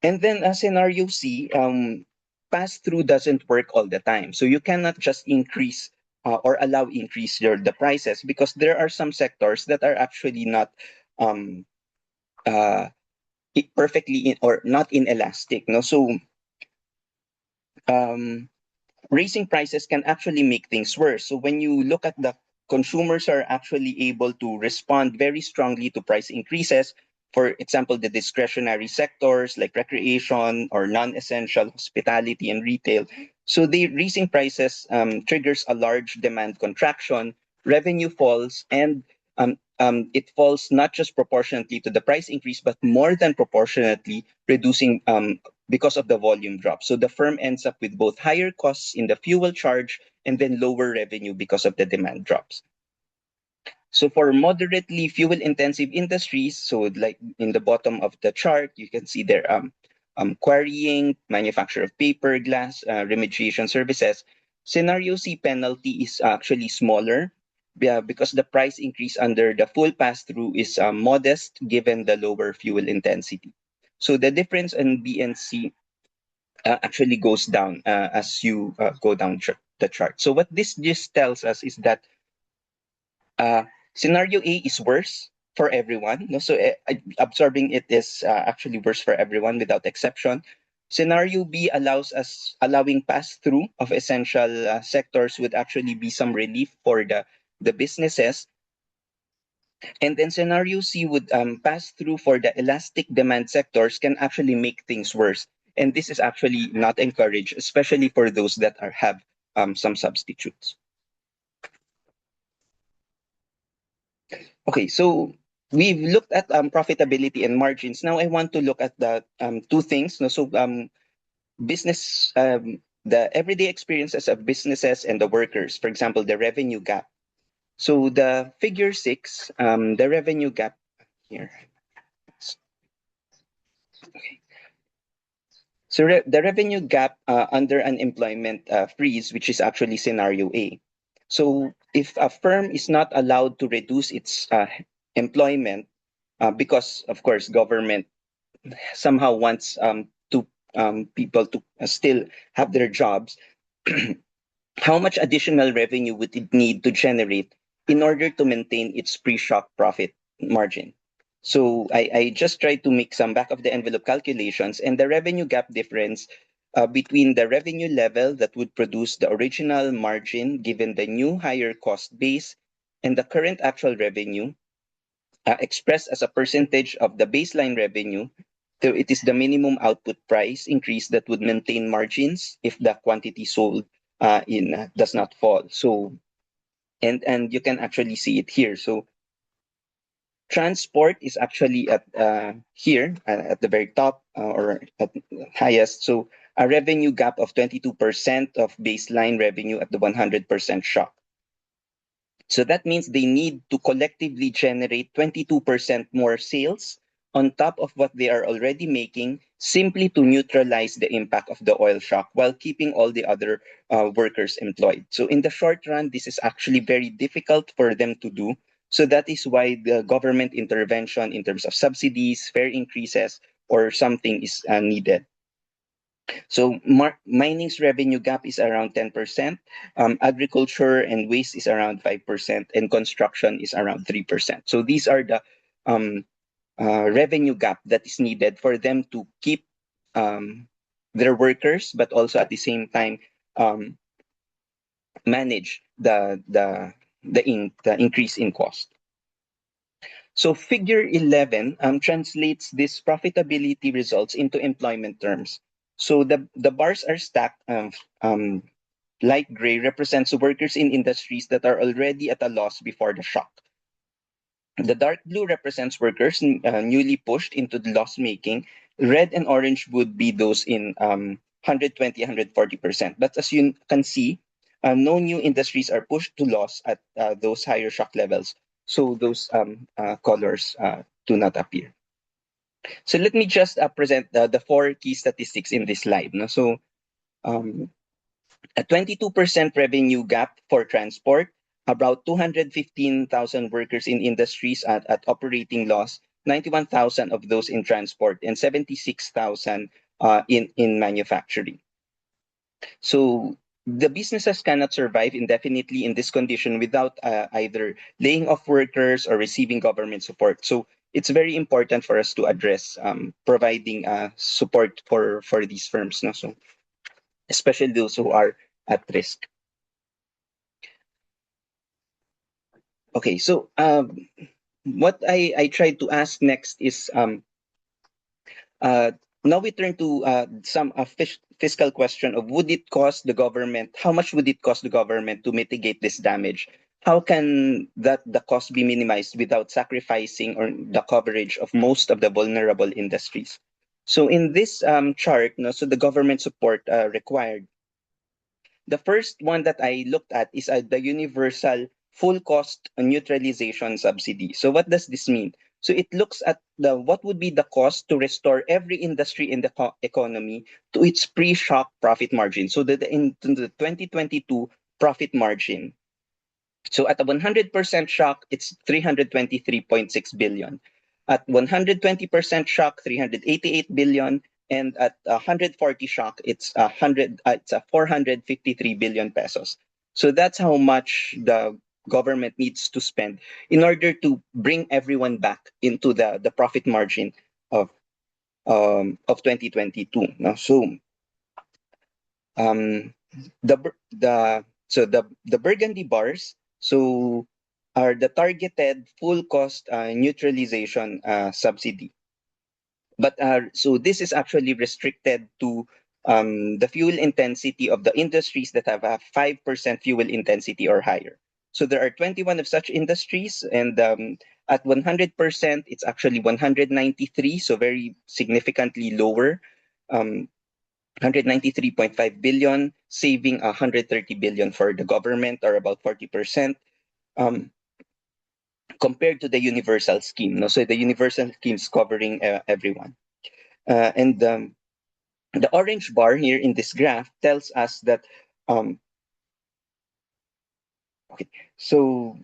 And then scenario C, pass through doesn't work all the time. So you cannot just increase or allow increase the prices, because there are some sectors that are actually not um, uh, perfectly or not inelastic. No, so um, raising prices can actually make things worse. So when you look at the consumers are actually able to respond very strongly to price increases. For example, the discretionary sectors like recreation or non-essential hospitality and retail. So the raising prices triggers a large demand contraction, revenue falls, and it falls not just proportionately to the price increase, but more than proportionately, reducing because of the volume drop. So the firm ends up with both higher costs in the fuel charge and then lower revenue because of the demand drops. So for moderately fuel intensive industries, so like in the bottom of the chart, you can see there quarrying, manufacture of paper, glass, remediation services. Scenario C penalty is actually smaller, because the price increase under the full pass-through is modest given the lower fuel intensity. So the difference in B and C actually goes down as you go down the chart. So what this just tells us is that uh, scenario A is worse for everyone. No? So absorbing it is actually worse for everyone without exception. Scenario B allows us allowing pass through of essential sectors would actually be some relief for the businesses. And then scenario C would pass through for the elastic demand sectors can actually make things worse. And this is actually not encouraged, especially for those that have some substitutes. Okay, so we've looked at profitability and margins. Now I want to look at the two things. No? So business, the everyday experiences of businesses and the workers. For example, the revenue gap. So the figure 6, the revenue gap here. So the revenue gap under unemployment freeze, which is actually scenario A. So if a firm is not allowed to reduce its employment, because of course government somehow wants to people to still have their jobs, how much additional revenue would it need to generate in order to maintain its pre-shock profit margin? So I just tried to make some back of the envelope calculations, and the revenue gap difference between the revenue level that would produce the original margin given the new higher cost base and the current actual revenue expressed as a percentage of the baseline revenue. So it is the minimum output price increase that would maintain margins if the quantity sold in does not fall. So and you can actually see it here. So transport is actually at here at the very top or at highest. So a revenue gap of 22% of baseline revenue at the 100% shock. So that means they need to collectively generate 22% more sales on top of what they are already making, simply to neutralize the impact of the oil shock while keeping all the other workers employed. So in the short run, this is actually very difficult for them to do. So that is why the government intervention in terms of subsidies, fare increases, or something is needed. So mining's revenue gap is around 10%. Agriculture and waste is around 5%, and construction is around 3%. So these are the um, revenue gap that is needed for them to keep um, their workers, but also at the same time um, manage the increase in cost. So figure 11 translates this profitability results into employment terms. So the bars are stacked. Light gray represents workers in industries that are already at a loss before the shock. The dark blue represents workers newly pushed into the loss making. Red and orange would be those in 120, 140%. But as you can see, no new industries are pushed to loss at those higher shock levels. So those colors do not appear. So let me just present the four key statistics in this slide. No? So um, a 22% revenue gap for transport, about 215,000 workers in industries at operating loss, 91,000 of those in transport, and 76,000 in manufacturing. So the businesses cannot survive indefinitely in this condition without either laying off workers or receiving government support. So it's very important for us to address providing support for these firms. No? So especially those who are at risk. Okay, so what I tried to ask next is uh, now we turn to some fiscal question of would it cost the government, how much would it cost the government to mitigate this damage? How can the cost be minimized without sacrificing or the coverage of most of the vulnerable industries? So in this chart, no, so the government support required. The first one that I looked at is the universal full cost neutralization subsidy. So what does this mean? So it looks at the what would be the cost to restore every industry in the economy to its pre-shock profit margin. So that in the 2022 profit margin. So at a 100% shock, it's 323.6 billion. At 120% shock, 388 billion, and at 140 shock, it's a 453 billion pesos. So that's how much the government needs to spend in order to bring everyone back into the profit margin of 2022. Now, so um, the burgundy bars are the targeted full cost neutralization subsidy. But so this is actually restricted to the fuel intensity of the industries that have a 5% fuel intensity or higher. So there are 21 of such industries, and at 100%, it's actually 193, so very significantly lower. 193.5 billion, saving 130 billion for the government, or about 40%, compared to the universal scheme. No? So the universal scheme is covering everyone. And the orange bar here in this graph tells us that, okay, so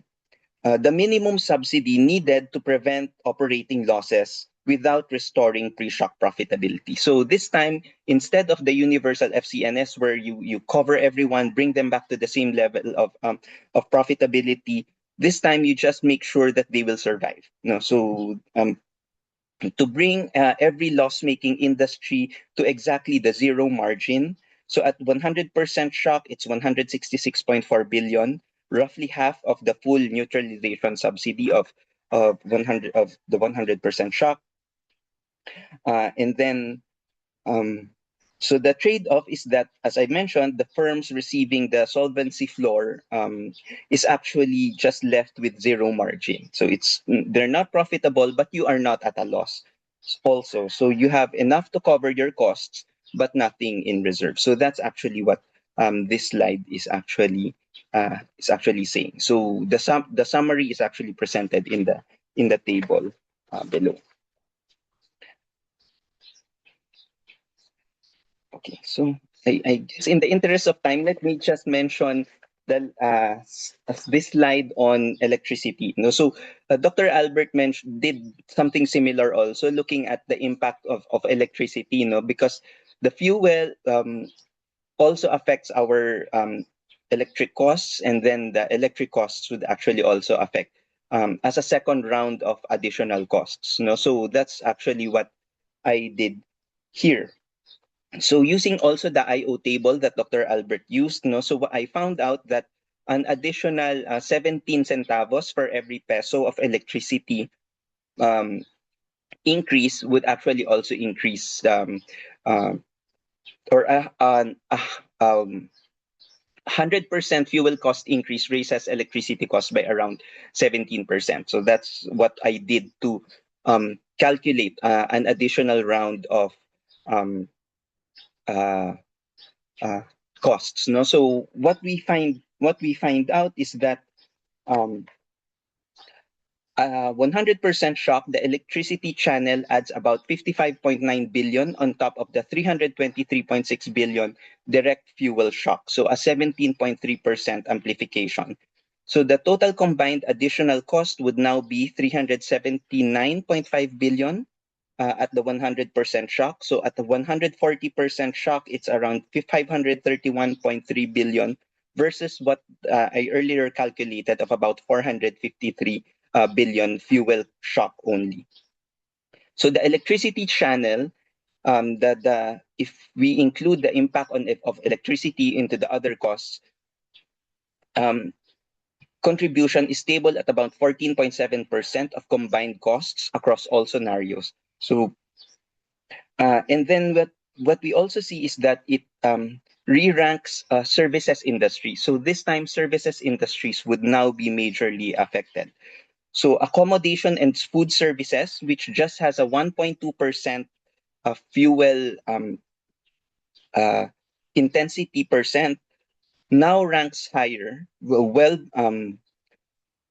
the minimum subsidy needed to prevent operating losses without restoring pre-shock profitability. So this time, instead of the universal FCNS where you cover everyone, bring them back to the same level of profitability, this time you just make sure that they will survive. No, so to bring every loss-making industry to exactly the zero margin. So at 100% shock, it's 166.4 billion, roughly half of the full neutralization subsidy of 100 of the 100% shock. And then so the trade-off is that, as I mentioned, the firms receiving the solvency floor is actually just left with zero margin. So they're not profitable, but you are not at a loss also. So you have enough to cover your costs, but nothing in reserve. So that's actually what this slide is actually saying. So the summary is actually presented in the table below. Okay, so I guess in the interest of time, let me just mention this slide on electricity. No, so Dr. Albert did something similar also, looking at the impact of electricity. Because the fuel also affects our electric costs, and then the electric costs would actually also affect as a second round of additional costs. No, so that's actually what I did here. So using also the IO table that Dr. Albert used, no, so I found out that an additional 17 centavos for every peso of electricity um, increase would actually also increase uh, or 100% fuel cost increase raises electricity cost by around 17%. So that's what I did to calculate an additional round of um, uh, uh, costs. No, so what we find out is that um, 100% shock, the electricity channel adds about 55.9 billion on top of the 323.6 billion direct fuel shock. So a 17.3% amplification. So the total combined additional cost would now be 379.5 billion at the 100% shock. So at the 140% shock, it's around 531.3 billion versus what I earlier calculated of about 453 billion fuel shock only. So the electricity channel, the if we include the impact of electricity into the other costs, um, contribution is stable at about 14.7% of combined costs across all scenarios. So and then what we also see is that it re-ranks services industry. So this time, services industries would now be majorly affected. So accommodation and food services, which just has a 1.2% fuel uh, intensity percent, now ranks higher.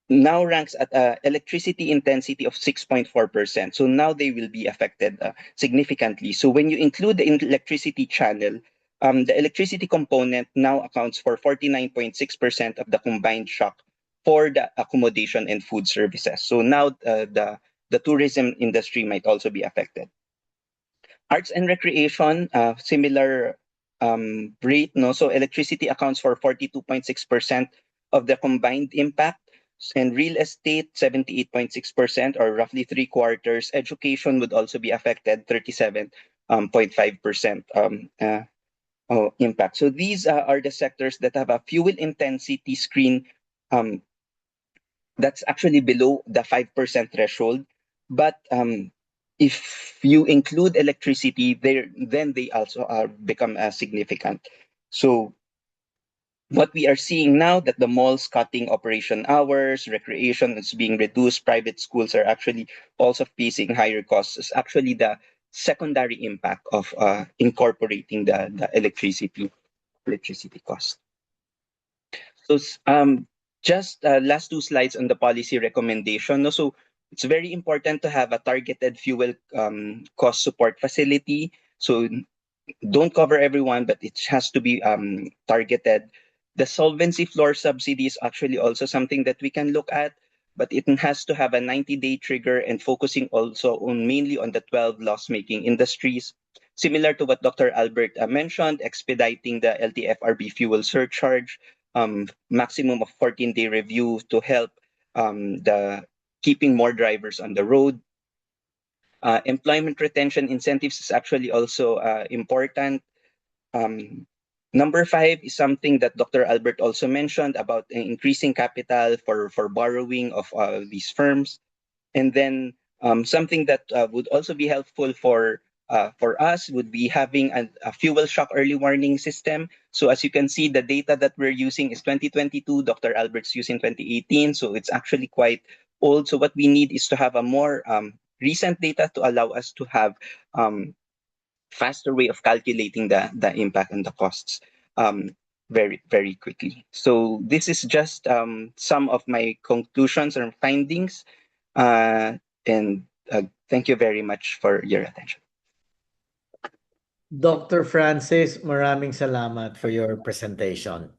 Now ranks at electricity intensity of 6.4%. So now they will be affected significantly. So when you include the electricity channel, the electricity component now accounts for 49.6% of the combined shock for the accommodation and food services. So now the tourism industry might also be affected. Arts and recreation, similar rate. No, so electricity accounts for 42.6% of the combined impact, and real estate 78.6%, or roughly three quarters. Education would also be affected, 37.5% impact. So these are the sectors that have a fuel intensity screen um, that's actually below the 5% threshold. But if you include electricity, then they also are become significant. So what we are seeing now, that the malls cutting operation hours, recreation is being reduced, private schools are actually also facing higher costs, is actually the secondary impact of incorporating the electricity cost. So just last two slides on the policy recommendation. No, so it's very important to have a targeted fuel cost support facility. So don't cover everyone, but it has to be targeted. The solvency floor subsidy is actually also something that we can look at, but it has to have a 90-day trigger and focusing also on mainly on the 12 loss-making industries. Similar to what Dr. Albert mentioned, expediting the LTFRB fuel surcharge, maximum of 14-day review to help the keeping more drivers on the road. Employment retention incentives is actually also important. Number 5 is something that Dr. Albert also mentioned about increasing capital for borrowing of these firms. And then something that would also be helpful for us would be having a fuel shock early warning system. So as you can see, the data that we're using is 2022. Dr. Albert's using 2018, so it's actually quite old. So what we need is to have a more recent data to allow us to have faster way of calculating the impact and the costs very, very quickly. So this is just some of my conclusions or findings. And thank you very much for your attention. Dr. Francis, maraming salamat for your presentation.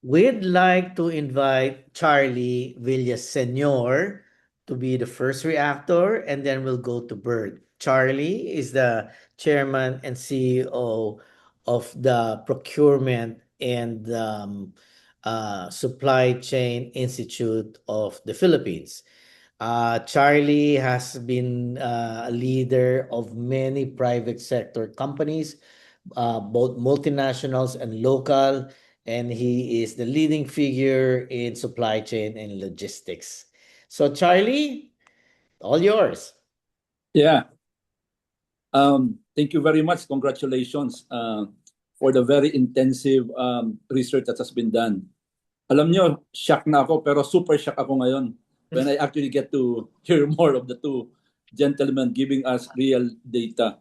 We'd like to invite Charlie Villas Senior to be the first reactor, and then we'll go to Bert. Charlie is the Chairman and CEO of the Procurement and Supply Chain Institute of the Philippines. Charlie has been a leader of many private sector companies, both multinationals and local, and he is the leading figure in supply chain and logistics. So, Charlie, all yours. Yeah. Thank you very much. Congratulations for the very intensive research that has been done. Alam nyo, shock na ako, pero super shock ako ngayon when I actually get to hear more of the two gentlemen giving us real data.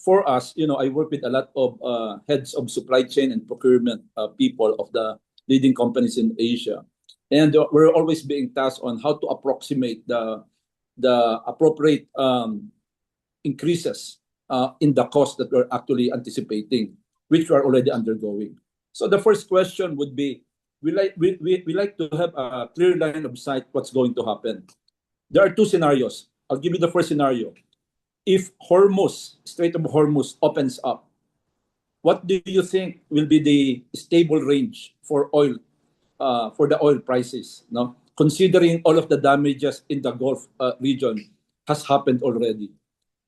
For us, I work with a lot of heads of supply chain and procurement people of the leading companies in Asia. And we're always being tasked on how to approximate the appropriate increases in the cost that we're actually anticipating, which we are already undergoing. So the first question would be, we like to have a clear line of sight what's going to happen. There are two scenarios. I'll give you the first scenario. If Strait of Hormuz opens up, what do you think will be the stable range for oil, for the oil prices? No, considering all of the damages in the Gulf region has happened already.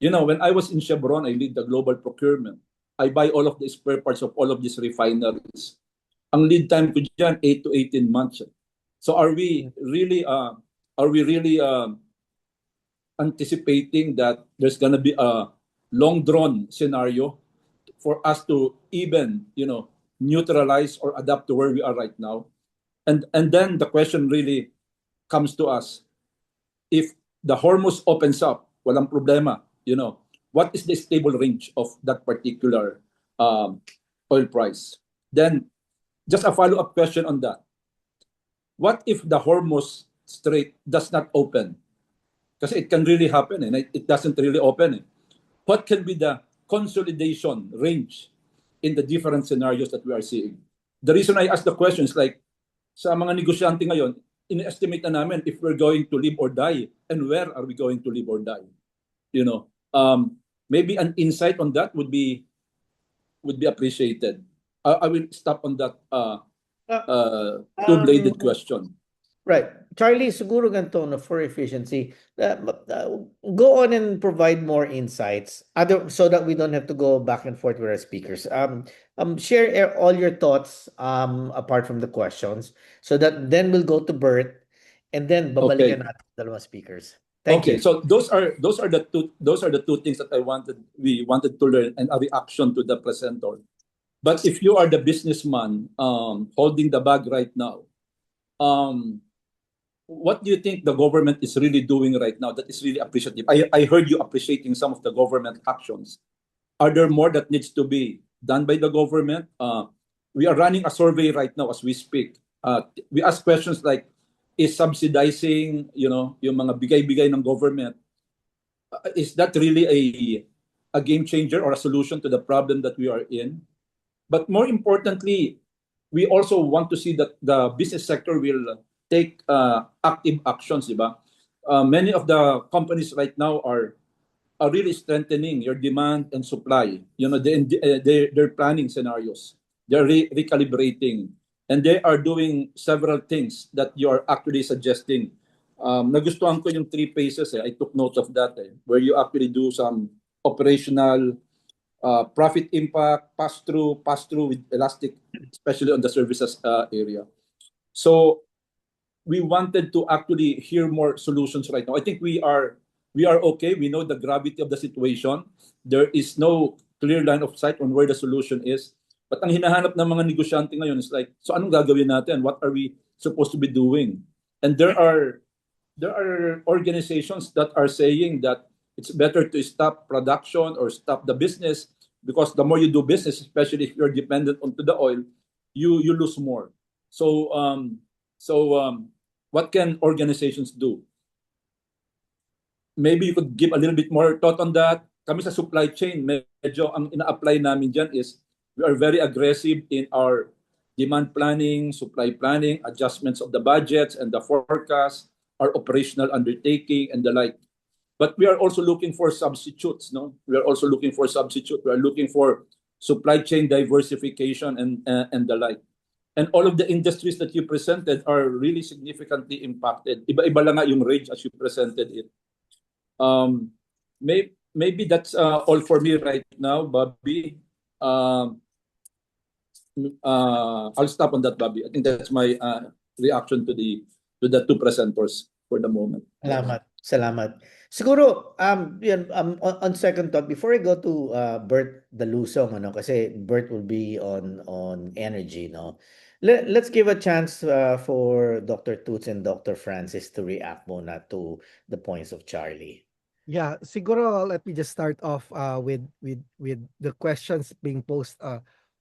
When I was in Chevron, I lead the global procurement. I buy all of the spare parts of all of these refineries. Ang lead time ko dyan, 8 to 18 months. So are we really anticipating that there's going to be a long-drawn scenario for us to even, neutralize or adapt to where we are right now? And then the question really comes to us. If the Hormuz opens up, walang problema, what is the stable range of that particular oil price? Then, just a follow-up question on that. What if the Hormuz Strait does not open? Because it can really happen and it doesn't really open. What can be the consolidation range in the different scenarios that we are seeing? The reason I ask the question is like, sa mga negosyante ngayon, in-estimate na namin if we're going to live or die and where are we going to live or die. Maybe an insight on that would be appreciated. I will stop on that two-bladed question. Right. Charlie, siguro ganito for efficiency. Go on and provide more insights so that we don't have to go back and forth with our speakers. Share all your thoughts apart from the questions so that then we'll go to Bert and then babalikan natin ang dalawang speakers. Thank you. So those are the two things that we wanted to learn and a reaction to the presenter. But if you are the businessman holding the bag right now, what do you think the government is really doing right now that is really appreciative? I heard you appreciating some of the government actions. Are there more that needs to be done by the government? We are running a survey right now as we speak. We ask questions like, is subsidizing, yung mga bigay-bigay ng government, is that really a game changer or a solution to the problem that we are in? But more importantly, we also want to see that the business sector will take active actions, diba? Many of the companies right now are really strengthening your demand and supply. They're planning scenarios. They're recalibrating. And they are doing several things that you are actually suggesting. Nagustuhan ko yung 3 phases. I took note of that, where you actually do some operational profit impact, pass-through with elastic, especially on the services area. So we wanted to actually hear more solutions right now. I think we are okay. We know the gravity of the situation. There is no clear line of sight on where the solution is. But ang hinahanap ng mga negosyante ngayon is like, so anong gagawin natin? What are we supposed to be doing? And there are organizations that are saying that it's better to stop production or stop the business because the more you do business, especially if you're dependent onto the oil, you lose more. So what can organizations do? Maybe you could give a little bit more thought on that. Kami sa supply chain, medyo ang ina-apply namin dyan is we are very aggressive in our demand planning, supply planning, adjustments of the budgets and the forecast, our operational undertaking and the like. But we are also looking for substitutes. No, we are also looking for substitute. We are looking for supply chain diversification and the like. And all of the industries that you presented are really significantly impacted. Iba-iba lang nga yung range as you presented it. Maybe that's all for me right now, Bobby. I'll stop on that, Bobby. I think that's my reaction to the two presenters for the moment. Salamat. Siguro, yan, on second thought, before I go to Bert Dalusong, ano, kasi Bert will be on energy, no? Let's give a chance for Dr. Toots and Dr. Francis to react muna to the points of Charlie. Yeah, siguro let me just start off with the questions being posed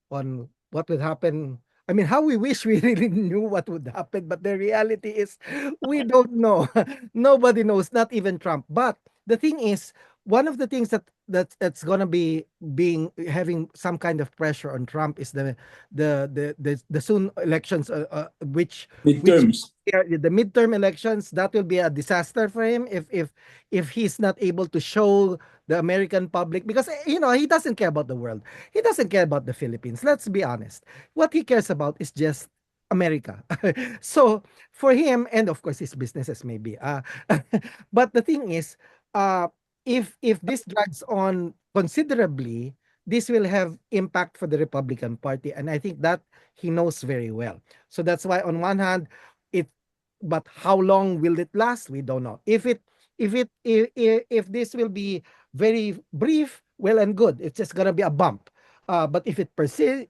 on what would happen. I mean, how we wish we really knew what would happen, but the reality is we don't know. Nobody knows, not even Trump. But the thing is, one of the things that's gonna be having some kind of pressure on Trump is the soon elections, which Midterms. the midterm elections. That will be a disaster for him if he's not able to show the American public, because he doesn't care about the world. He doesn't care about the Philippines. Let's be honest. What he cares about is just America. So for him, and of course his businesses maybe. But the thing is, if this drags on considerably, this will have impact for the Republican Party, and I think that he knows very well. So that's why on one hand, but how long will it last? We don't know. If this will be very brief, well and good. It's just gonna be a bump. But if it persists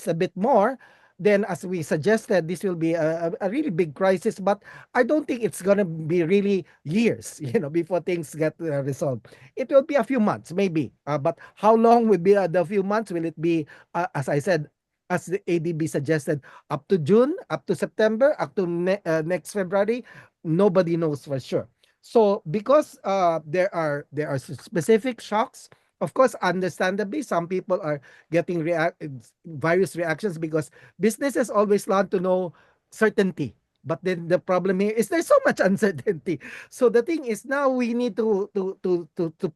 a bit more, then as we suggested, this will be a really big crisis. But I don't think it's gonna be really years, before things get resolved. It will be a few months, maybe. But how long will be the few months? Will it be, as I said, as the ADB suggested, up to June, up to September, up to next February? Nobody knows for sure. So because there are specific shocks, of course, understandably, some people are getting various reactions because businesses always want to know certainty. But then the problem here is there's so much uncertainty. So the thing is, now we need to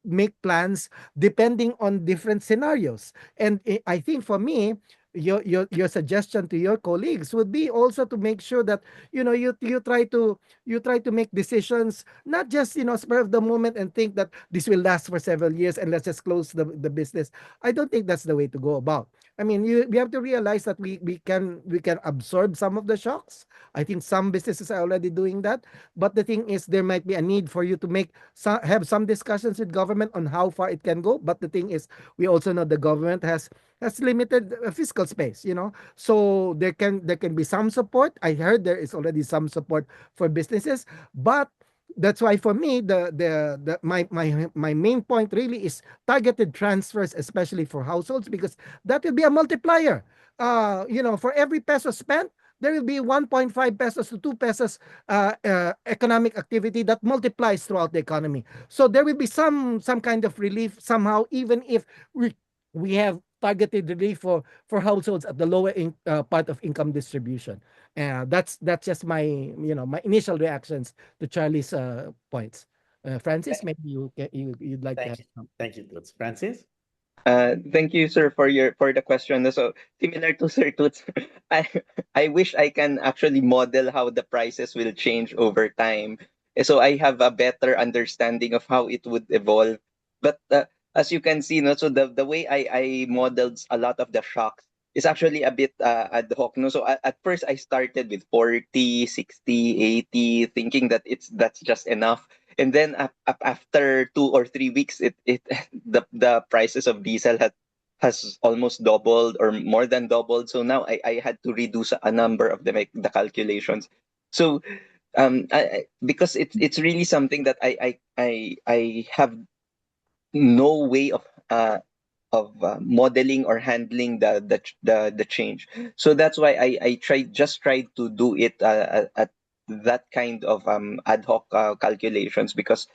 make plans depending on different scenarios. And I think for me, your suggestion to your colleagues would be also to make sure that you try to make decisions, not just spur of the moment and think that this will last for several years and let's just close the business. I don't think that's the way to go about. I mean, we have to realize that we can absorb some of the shocks. I think some businesses are already doing that. But the thing is, there might be a need for you to have some discussions with government on how far it can go. But the thing is, we also know the government has limited fiscal space, so there can be some support. I heard there is already some support for businesses, but that's why for me my main point really is targeted transfers, especially for households, because that will be a multiplier. For every peso spent, there will be 1.5 pesos to 2 pesos economic activity that multiplies throughout the economy. So there will be some kind of relief somehow, even if we have targeted relief for households at the lower part of income distribution. That's just my my initial reactions to Charlie's points. Francis, maybe you'd like to have some. Thank you, Toots. Francis? Thank you, sir, for the question. So similar to Sir Toots, I wish I can actually model how the prices will change over time, so I have a better understanding of how it would evolve. But as you can see, no, so the way I modeled a lot of the shocks is actually a bit ad hoc. No, so at first I started with 40, 60, 80, thinking that that's just enough. And then after 2 or 3 weeks, the prices of diesel has almost doubled or more than doubled. So now I had to redo a number of the calculations. So because it's really something that I have no way of modeling or handling the change. So that's why I tried to do it at that kind of ad hoc calculations, because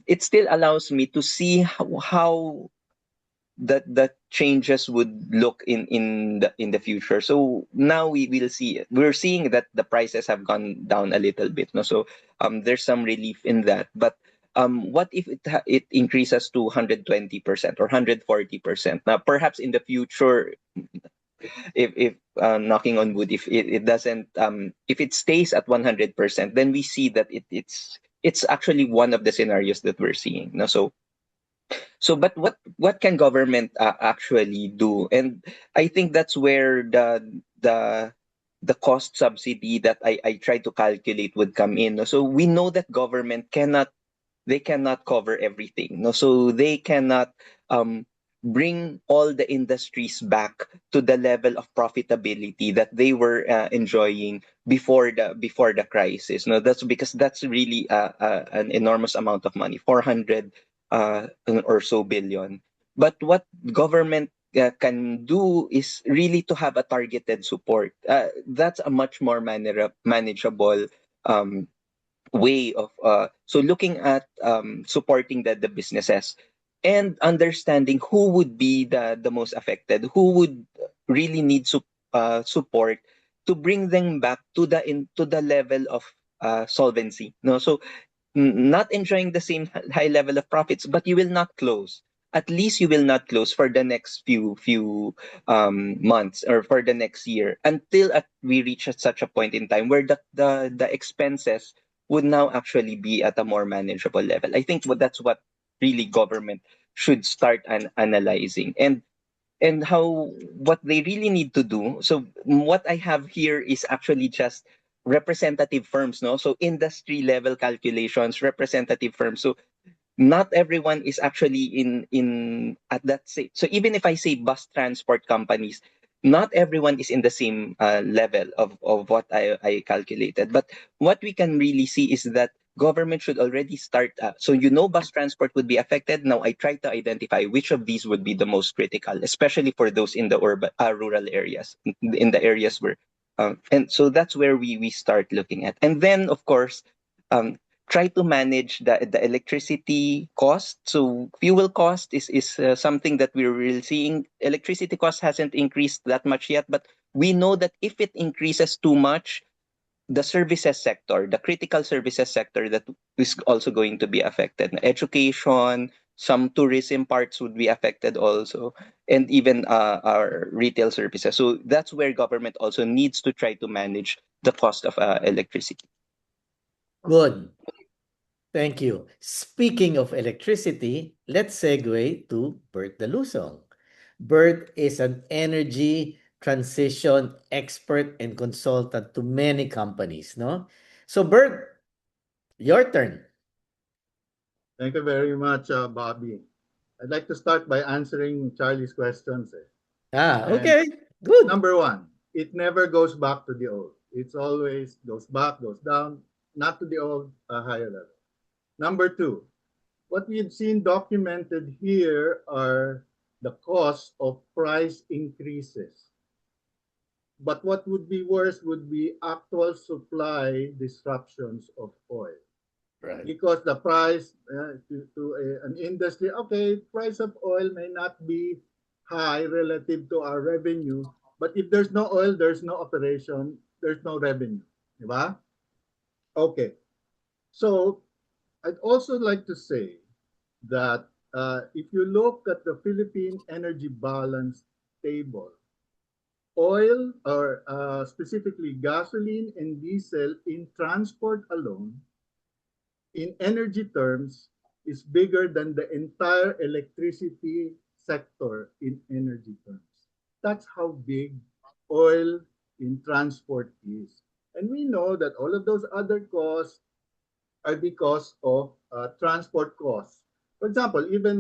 it still allows me to see how the changes would look in the future. So now we're seeing that the prices have gone down a little bit, no? So there's some relief in that, but what if it increases to 120% or 140%? Now, perhaps in the future, if knocking on wood, if it doesn't, if it stays at 100%, then we see that it's actually one of the scenarios that we're seeing. No? So, but what can government actually do? And I think that's where the cost subsidy that I try to calculate would come in. No? So we know that government cannot cover everything. No, so they cannot bring all the industries back to the level of profitability that they were enjoying before the crisis. No, that's because that's really an enormous amount of money, 400 or so billion. But what government can do is really to have a targeted support. That's a much more manageable um, way of so looking at supporting the businesses and understanding who would be the most affected, who would really need support to bring them back to the level of solvency. No, so not enjoying the same high level of profits, but you will not close. At least you will not close for the next few months or for the next year until we reach at such a point in time where the expenses would now actually be at a more manageable level. I think that's what really government should start analyzing and how what they really need to do. So what I have here is actually just representative firms, no? So industry level calculations, representative firms. So not everyone is actually in at that stage. So even if I say bus transport companies, not everyone is in the same level of what I calculated. But what we can really see is that government should already start. So bus transport would be affected. Now I try to identify which of these would be the most critical, especially for those in the rural areas, in the areas where. And so that's where we start looking at. And then, of course, um, try to manage the electricity cost. So fuel cost is something that we're really seeing. Electricity cost hasn't increased that much yet, but we know that if it increases too much, the services sector, the critical services sector, that is also going to be affected. Education, some tourism parts would be affected also, and even our retail services. So that's where government also needs to try to manage the cost of electricity. Good. Thank you. Speaking of electricity, let's segue to Bert Dalusong. Bert is an energy transition expert and consultant to many companies, no? So Bert, your turn. Thank you very much, Bobby. I'd like to start by answering Charlie's questions. And Okay. Good. number one, it never goes back to the old. It's always goes back, goes down, not to the old, higher level. Number two, what we've seen documented here are the cost of price increases. But what would be worse would be actual supply disruptions of oil. Right. Because the price an industry, okay, price of oil may not be high relative to our revenue, but if there's no oil, there's no operation, there's no revenue. Diba? Okay. So I'd also like to say that if you look at the Philippine energy balance table, oil, or specifically gasoline and diesel in transport alone, in energy terms, is bigger than the entire electricity sector in energy terms. That's how big oil in transport is. And we know that all of those other costs are because of transport costs. For example, even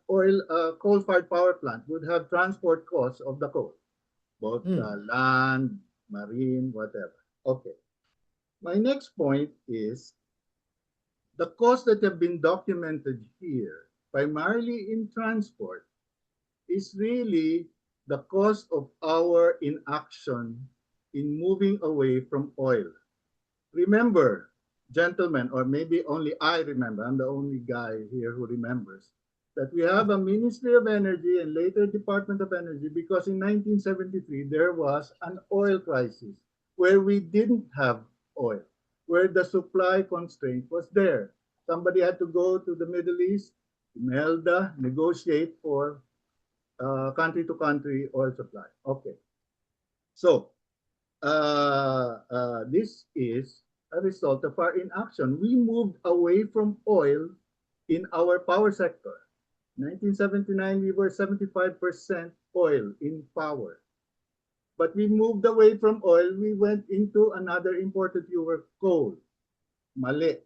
coal-fired power plant would have transport costs of the coal, both land, marine, whatever. Okay. My next point is the costs that have been documented here, primarily in transport, is really the cost of our inaction in moving away from oil. Remember, gentlemen, or maybe only I remember, I'm the only guy here who remembers, that we have a Ministry of Energy and later Department of Energy because in 1973 there was an oil crisis where we didn't have oil, where the supply constraint was there. Somebody had to go to the Middle East, Imelda, negotiate for country to country oil supply. Okay. So, this is a result of our inaction. We moved away from oil in our power sector. 1979, we were 75% oil in power. But we moved away from oil, we went into another imported fuel, coal. Mali.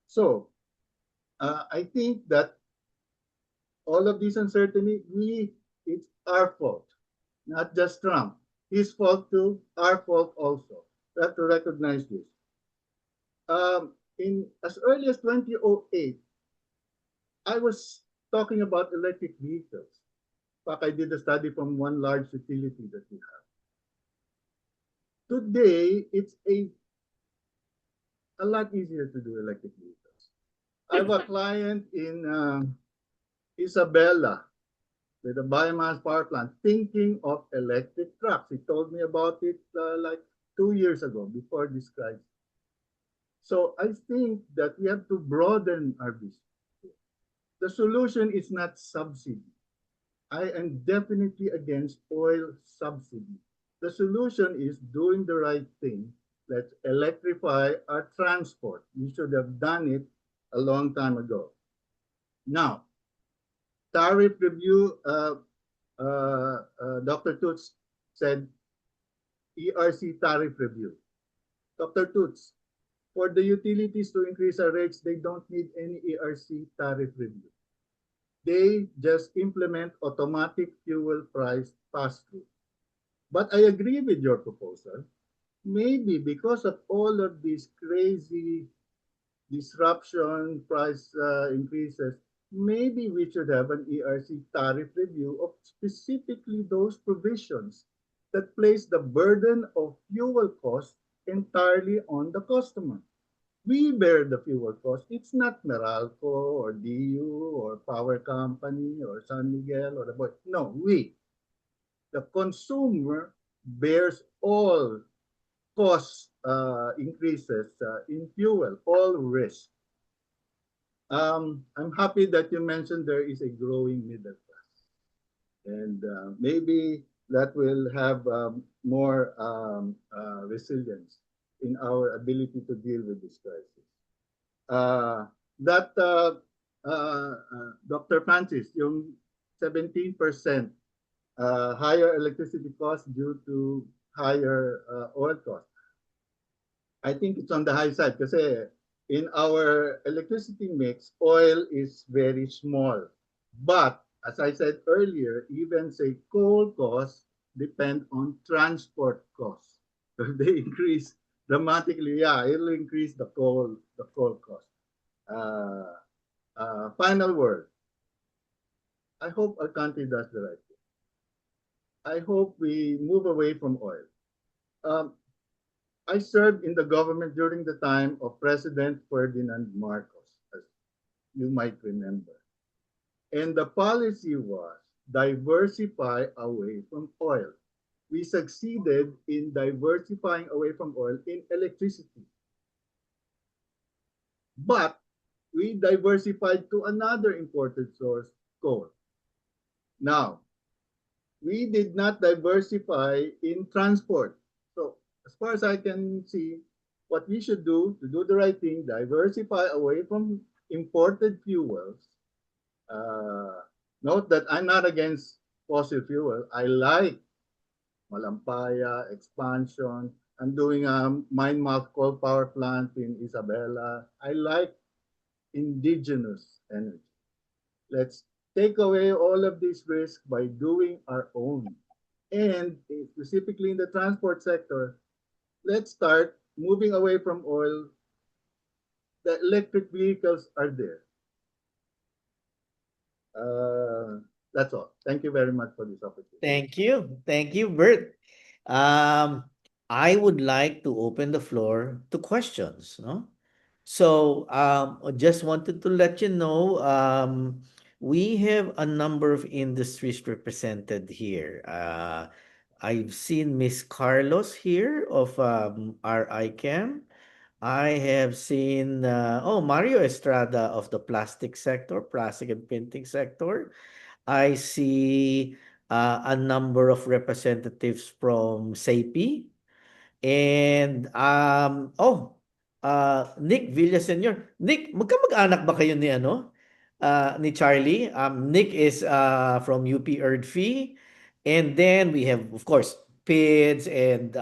So, I think that all of this uncertainty, it's our fault, not just Trump. His fault too, our fault also. We have to recognize this. In as early as 2008, I was talking about electric vehicles. In fact, I did a study from one large utility that we have. Today, it's a lot easier to do electric vehicles. I have a client in Isabela with a biomass power plant thinking of electric trucks. He told me about it like 2 years ago before this crisis. So I think that we have to broaden our vision. The solution is not subsidy. I am definitely against oil subsidy. The solution is doing the right thing. Let's electrify our transport. We should have done it a long time ago. Now, tariff review, Dr. Toots said ERC tariff review. Dr. Toots, for the utilities to increase our rates, they don't need any ERC tariff review. They just implement automatic fuel price pass-through. But I agree with your proposal. Maybe because of all of these crazy disruption, price increases, maybe we should have an ERC tariff review of specifically those provisions that place the burden of fuel costs entirely on the customer. We bear the fuel cost. It's not Meralco or DU or Power Company or San Miguel or the boy. No, we. The consumer bears all cost increases in fuel, all risk. I'm happy that you mentioned there is a growing middle class. And maybe that will have more resilience in our ability to deal with this crisis. Dr. Francis, yung 17% higher electricity costs due to higher oil costs. I think it's on the high side kasi in our electricity mix, oil is very small. But as I said earlier, even say coal costs depend on transport costs. So if they increase dramatically, yeah, it'll increase the coal cost. Final word. I hope our country does the right thing. I hope we move away from oil. I served in the government during the time of President Ferdinand Marcos, as you might remember. And the policy was diversify away from oil. We succeeded in diversifying away from oil in electricity. But we diversified to another imported source, coal. Now, we did not diversify in transport. So as far as I can see, what we should do to do the right thing, diversify away from imported fuels. Note that I'm not against fossil fuel. I like Malampaya, expansion. I'm doing a mine mouth coal power plant in Isabela. I like indigenous energy. Let's take away all of this risk by doing our own. And specifically in the transport sector, let's start moving away from oil. The electric vehicles are there. That's all. Thank you very much for this opportunity. Thank you, Bert. I would like to open the floor to questions, no? So, I just wanted to let you know, we have a number of industries represented here. I've seen Miss Carlos here of RICAM. I have seen Mario Estrada of the plastic sector, plastic and printing sector. I see a number of representatives from SAPI and Nick Villaseñor. Nick, magkamag-anak ba kayo ni ni Charlie? Nick is from UP Erdfee, and then we have of course PIDS and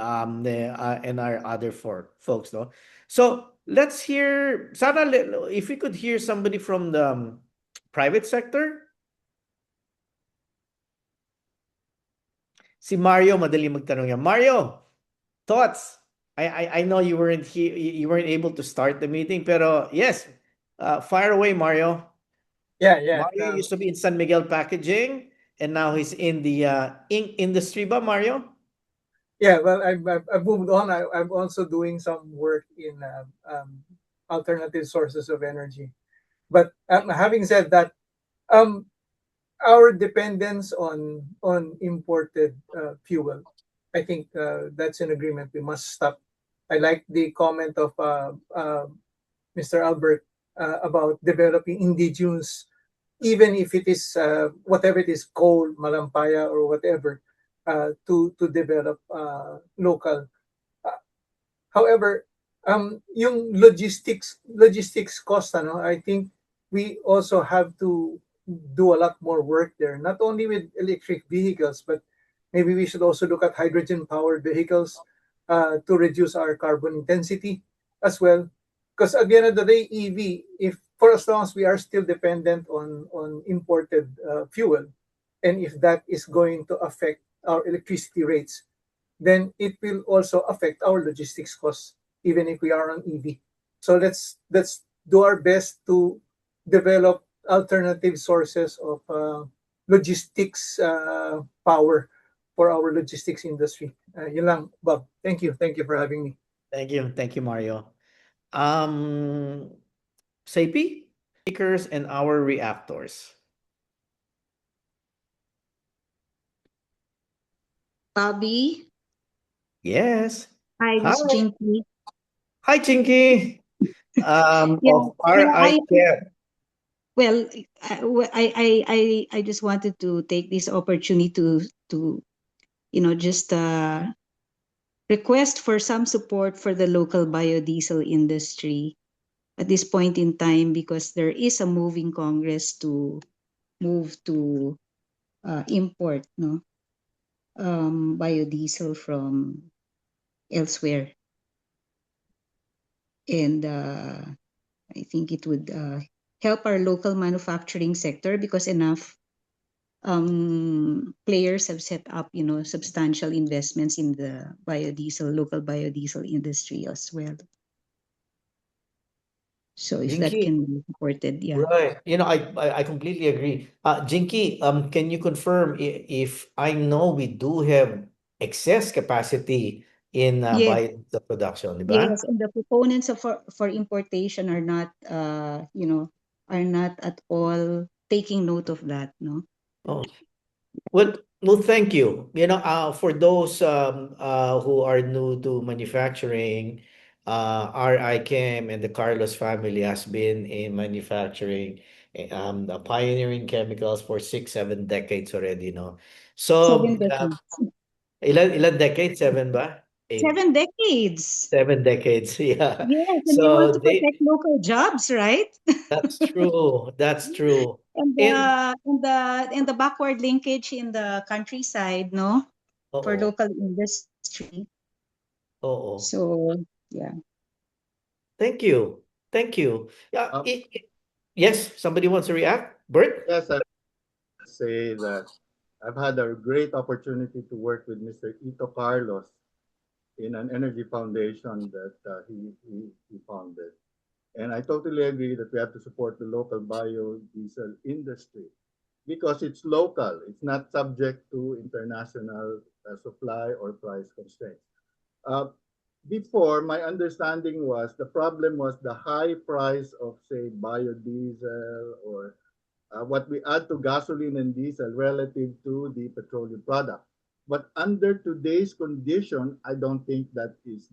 our other four folks, no? So let's hear Sana, if we could hear somebody from the private sector. Si Mario, madali magtanong yan. Mario, thoughts? I know you weren't here, you weren't able to start the meeting, pero yes, fire away, Mario. Yeah. Mario used to be in San Miguel Packaging, and now he's in the ink industry, ba, Mario? Yeah, well, I've moved on. I'm also doing some work in alternative sources of energy. But having said that, our dependence on imported fuel, I think that's an agreement we must stop. I like the comment of Mr. Albert about developing indigenous, even if it is whatever it is, coal, malampaya, or whatever, to develop local. However, yung logistics cost, I think we also have to do a lot more work there, not only with electric vehicles, but maybe we should also look at hydrogen powered vehicles to reduce our carbon intensity as well. Because at the end of the day, EV, if for as long as we are still dependent on imported fuel, and if that is going to affect our electricity rates, then it will also affect our logistics costs, even if we are on EV. So let's do our best to develop alternative sources of logistics power for our logistics industry. Yun lang, Bob. Thank you for having me. Thank you, Mario. SAPI, speakers and our reactors. Bobby. Yes. Hi, this is Hi. Jinky. Hi, Chinky. Of I RICAM. well, I just wanted to take this opportunity to just request for some support for the local biodiesel industry at this point in time, because there is a moving Congress to move to import biodiesel from elsewhere, and I think it would help our local manufacturing sector, because enough players have set up, substantial investments in the local biodiesel industry as well. So if that Jinky, can be supported, yeah. right. I completely agree. Jinky, can you confirm if I know we do have excess capacity in Yes, biodiesel production, di ba? yes, and the proponents of for importation are not, are not at all taking note of that, no. Oh. Well, thank you. For those who are new to manufacturing, RIChem and the Carlos family has been in manufacturing, the pioneering chemicals for 6, 7 decades already, no? So, 7 decades. ilan decades? 7 ba? 8, 7 decades. 7 decades, yeah. Yes, and we want So to protect local jobs, right? that's true. That's true. And And, the backward linkage in the countryside, no, for oo, local industry. oo. So yeah. Thank you. Thank you. Yeah, Um, yes, somebody wants to react? Bert? yes, I say that I've had a great opportunity to work with Mr. Ito Carlos in an energy foundation that he founded. And I totally agree that we have to support the local biodiesel industry because it's local. It's not subject to international supply or price constraints. Uh, Before, my understanding was the problem was the high price of, say, biodiesel or what we add to gasoline and diesel relative to the petroleum product. But under today's condition, I don't think that is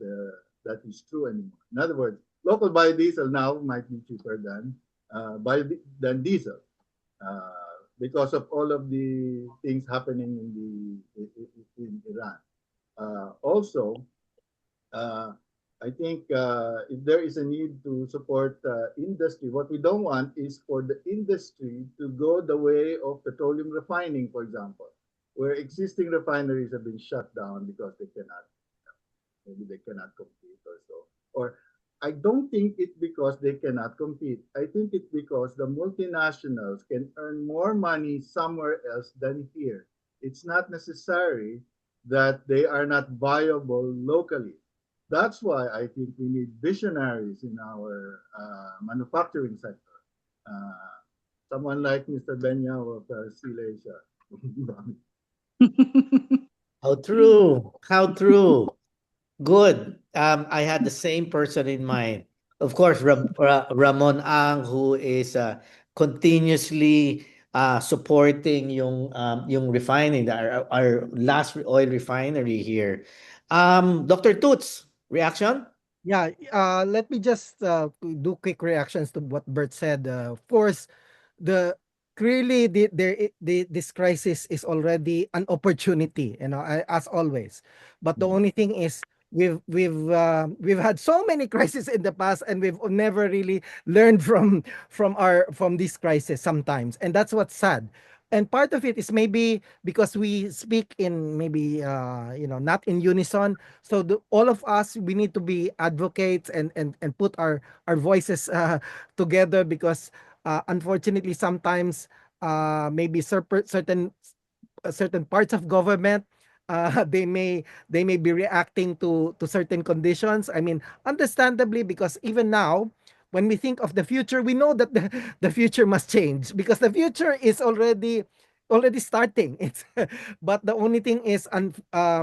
that is true anymore. In other words, local biodiesel now might be cheaper than diesel because of all of the things happening in Iran. Also, I think if there is a need to support industry, what we don't want is for the industry to go the way of petroleum refining, for example, where existing refineries have been shut down because maybe they cannot compete or so. Or I don't think it's because they cannot compete. I think it's because the multinationals can earn more money somewhere else than here. It's not necessary that they are not viable locally. That's why I think we need visionaries in our manufacturing sector. Someone like Mr. Benya of Silesia. How true. How true. Good. I had the same person in mind. Of course, Ramon Ang, who is continuously supporting yung refining, our last oil refinery here. Dr. Toots, reaction? Yeah, let me just do quick reactions to what Bert said. Of course, the clearly this crisis is already an opportunity, as always. But the only thing is we've had so many crises in the past, and we've never really learned from this crisis sometimes, and that's what's sad. And part of it is maybe because we speak in maybe not in unison. So all of us, we need to be advocates and put our voices together, because unfortunately sometimes maybe certain parts of government, they may be reacting to certain conditions. I mean, understandably, because even now, when we think of the future, we know that the future must change, because the future is already starting. It's but the only thing is,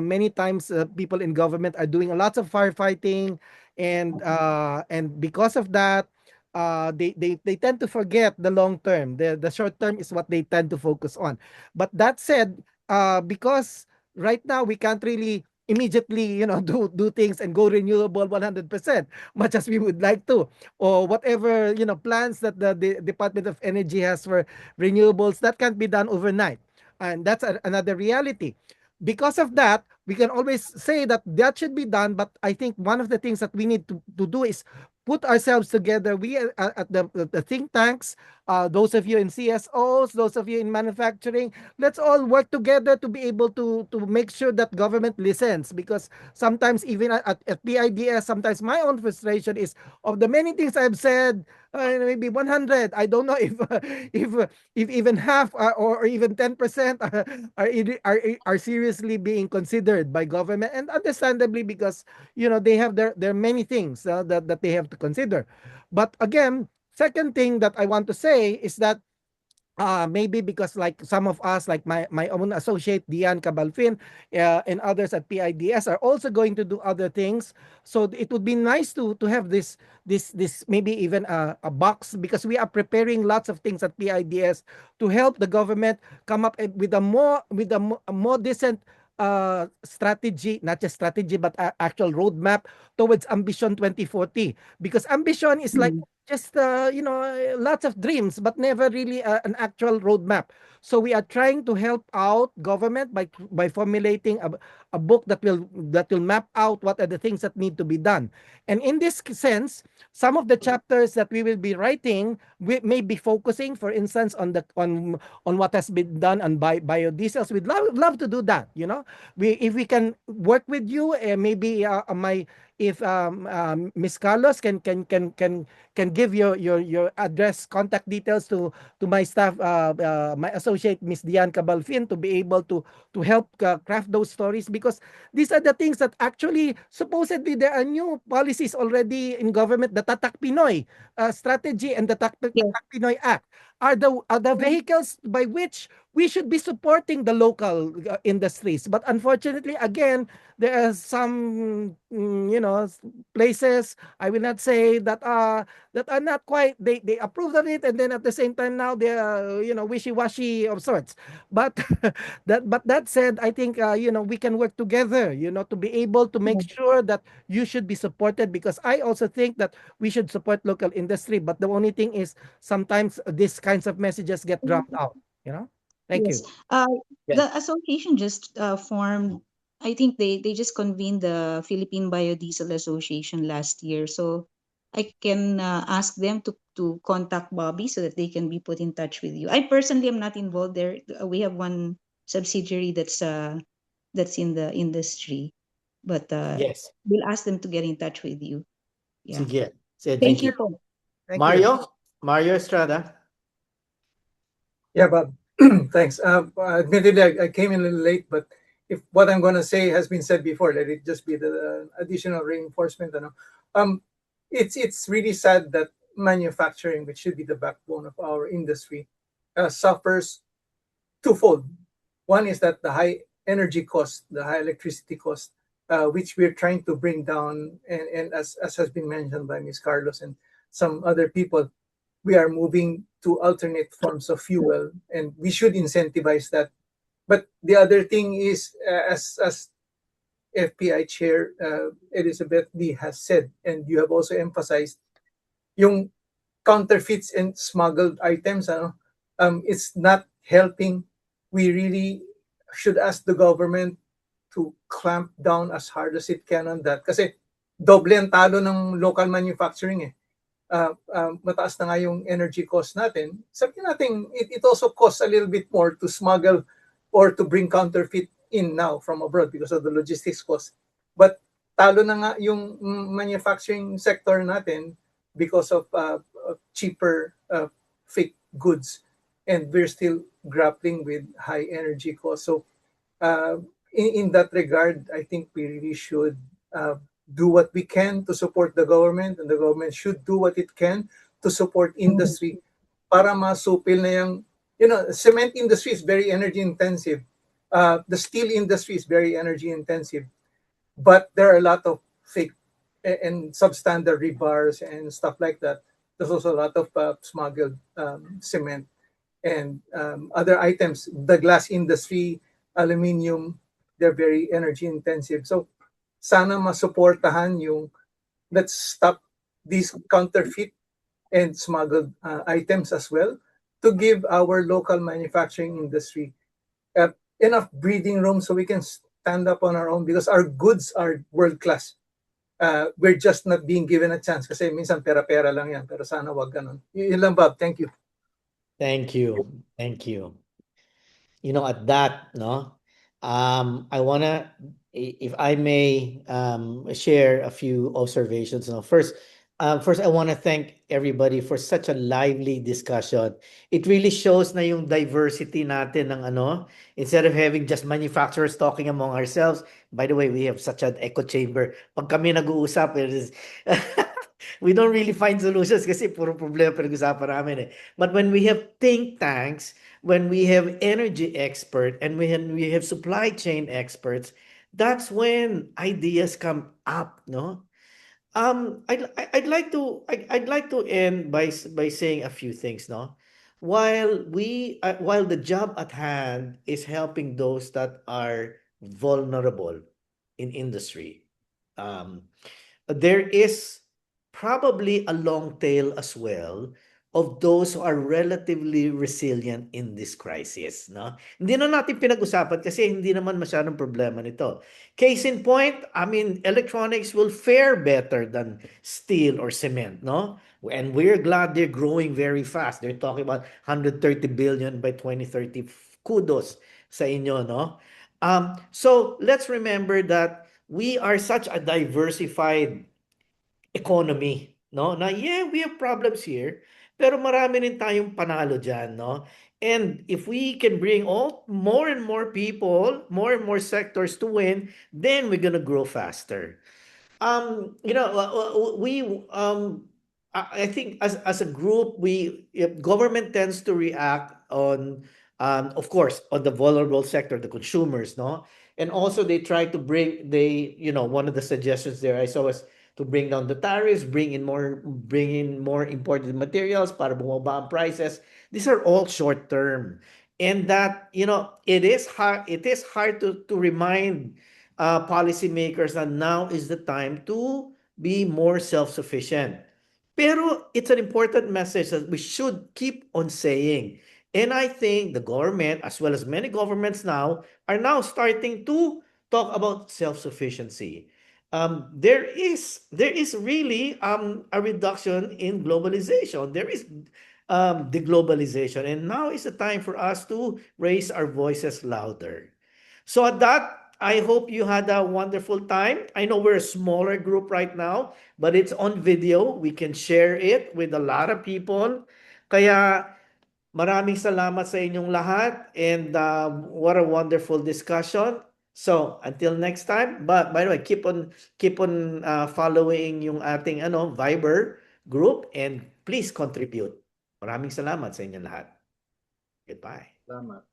many times people in government are doing a lot of firefighting, and because of that, they tend to forget the long term. The short term is what they tend to focus on. But that said, because right now we can't really immediately do things and go renewable 100%, much as we would like to, or whatever plans that the Department of Energy has for renewables, that can't be done overnight, and that's another reality. Because of that, we can always say that that should be done, but I think one of the things that we need to do is put ourselves together. We at the think tanks, those of you in CSOs, those of you in manufacturing, let's all work together to be able to make sure that government listens, because sometimes even at PIDS, sometimes my own frustration is, of the many things I've said, maybe 100, I don't know if if even half, or even 10% are seriously being considered by government, and understandably, because they have their many things that they have to consider. But again, second thing that I want to say is that maybe because, like, some of us, like my own associate Dian Cabalfin, and others at PIDS, are also going to do other things. So it would be nice to have this maybe even a box, because we are preparing lots of things at PIDS to help the government come up with a more decent strategy, not just strategy, but actual roadmap towards Ambition 2040. Because ambition is like just lots of dreams, but never really an actual roadmap. So we are trying to help out government by formulating a book that will map out what are the things that need to be done. And in this sense, some of the chapters that we will be writing, we may be focusing, for instance, on what has been done on biodiesels. We'd love to do that. If we can work with you, maybe my if Miss Carlos can give your address, contact details to my staff, my associate Miss Dian Cabalfin, to be able to help craft those stories, because these are the things that actually supposedly there are new policies already in government. The Tatak Pinoy strategy and the Tatak Pinoy Act are the vehicles by which we should be supporting the local industries. But unfortunately, again, there are some, places, I will not say, that are not quite, they approved of it, and then at the same time now they are, wishy-washy of sorts. But that said, I think, we can work together, to be able to make sure that you should be supported, because I also think that we should support local industry. But the only thing is, sometimes these kinds of messages get dropped out, Thank Yes. you. Yeah. The association just formed. I think they just convened the Philippine Biodiesel Association last year. So I can ask them to contact Bobby so that they can be put in touch with you. I personally am not involved there. We have one subsidiary that's in the industry, but Yes. we'll ask them to get in touch with you. Yeah. Sige. Sige, Thank thank you you. po. Thank you. Mario Estrada. Yeah, Bob. Thanks. Admittedly, I came in a little late, but if what I'm going to say has been said before, let it just be the additional reinforcement. Um, it's really sad that manufacturing, which should be the backbone of our industry, suffers twofold. One is that the high energy cost, the high electricity cost, which we're trying to bring down, and as has been mentioned by Ms. Carlos and some other people, we are moving to alternate forms of fuel, and we should incentivize that. But the other thing is, as FPI Chair Elizabeth Lee has said, and you have also emphasized, yung counterfeits and smuggled items, it's not helping. We really should ask the government to clamp down as hard as it can on that. Kasi doble ang talo ng local manufacturing eh. Mataas na nga yung energy cost natin. Sabihin natin, it also costs a little bit more to smuggle or to bring counterfeit in now from abroad because of the logistics cost. But talo na nga yung manufacturing sector natin because of cheaper fake goods, and we're still grappling with high energy costs. So in that regard, I think we really should do what we can to support the government, and the government should do what it can to support industry para masupil na yung, cement industry is very energy intensive. The steel industry is very energy intensive, but there are a lot of fake and substandard rebars and stuff like that. There's also a lot of smuggled cement and other items. The glass industry, aluminium, they're very energy intensive. So sana masuportahan yung, let's stop these counterfeit and smuggled items as well, to give our local manufacturing industry enough breathing room so we can stand up on our own, because our goods are world class. We're just not being given a chance kasi minsan pera-pera lang yan, pero sana wag ganun. Yun lang, Bob. Thank you. Thank you. Thank you. At that, no, I wanna, if I may, share a few observations. First, I wanna thank everybody for such a lively discussion. It really shows na yung diversity natin ng instead of having just manufacturers talking among ourselves. By the way, we have such an echo chamber. Pag kami nag-uusap, we don't really find solutions kasi puro problema pinag-usapan namin eh. But when we have think tanks, when we have energy expert, and when we have supply chain experts, that's when ideas come up, no? I'd like to end by saying a few things, no? While the job at hand is helping those that are vulnerable in industry, there is probably a long tail as well of those who are relatively resilient in this crisis, no? Hindi na natin pinag-usapan kasi hindi naman masyadong problema nito. Case in point, I mean, electronics will fare better than steel or cement, no? And we're glad they're growing very fast. They're talking about 130 billion by 2030. Kudos sa inyo, no? So let's remember that we are such a diversified economy, no? Na yeah, we have problems here, pero marami rin tayong panalo diyan, no? And if we can bring more and more people, more and more sectors to win, then we're gonna grow faster. We I think as a group, government tends to react on Of course, on the vulnerable sector, the consumers, no? And also they try to one of the suggestions there I saw was to bring down the tariffs, bring in more imported materials para bumaba ang prices. These are all short term. And that, it is hard to remind policymakers that now is the time to be more self-sufficient. Pero it's an important message that we should keep on saying. And I think the government, as well as many governments now, are now starting to talk about self-sufficiency. There is really a reduction in globalization. There is deglobalization, and now is the time for us to raise our voices louder. So at that, I hope you had a wonderful time. I know we're a smaller group right now, but it's on video. We can share it with a lot of people. Kaya maraming salamat sa inyong lahat, and what a wonderful discussion. So until next time, but by the way, keep on following yung ating Viber group, and please contribute. Maraming salamat sa inyong lahat. Goodbye. Salamat.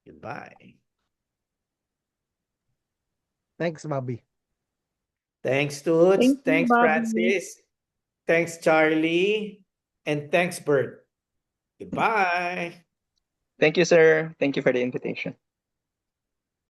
Goodbye. Thanks, Bobby. Thanks, Toots. Thank you, Thanks, Bobby. Francis. Thanks, Charlie. And thanks, Bert. Goodbye. Thank you, sir. Thank you for the invitation.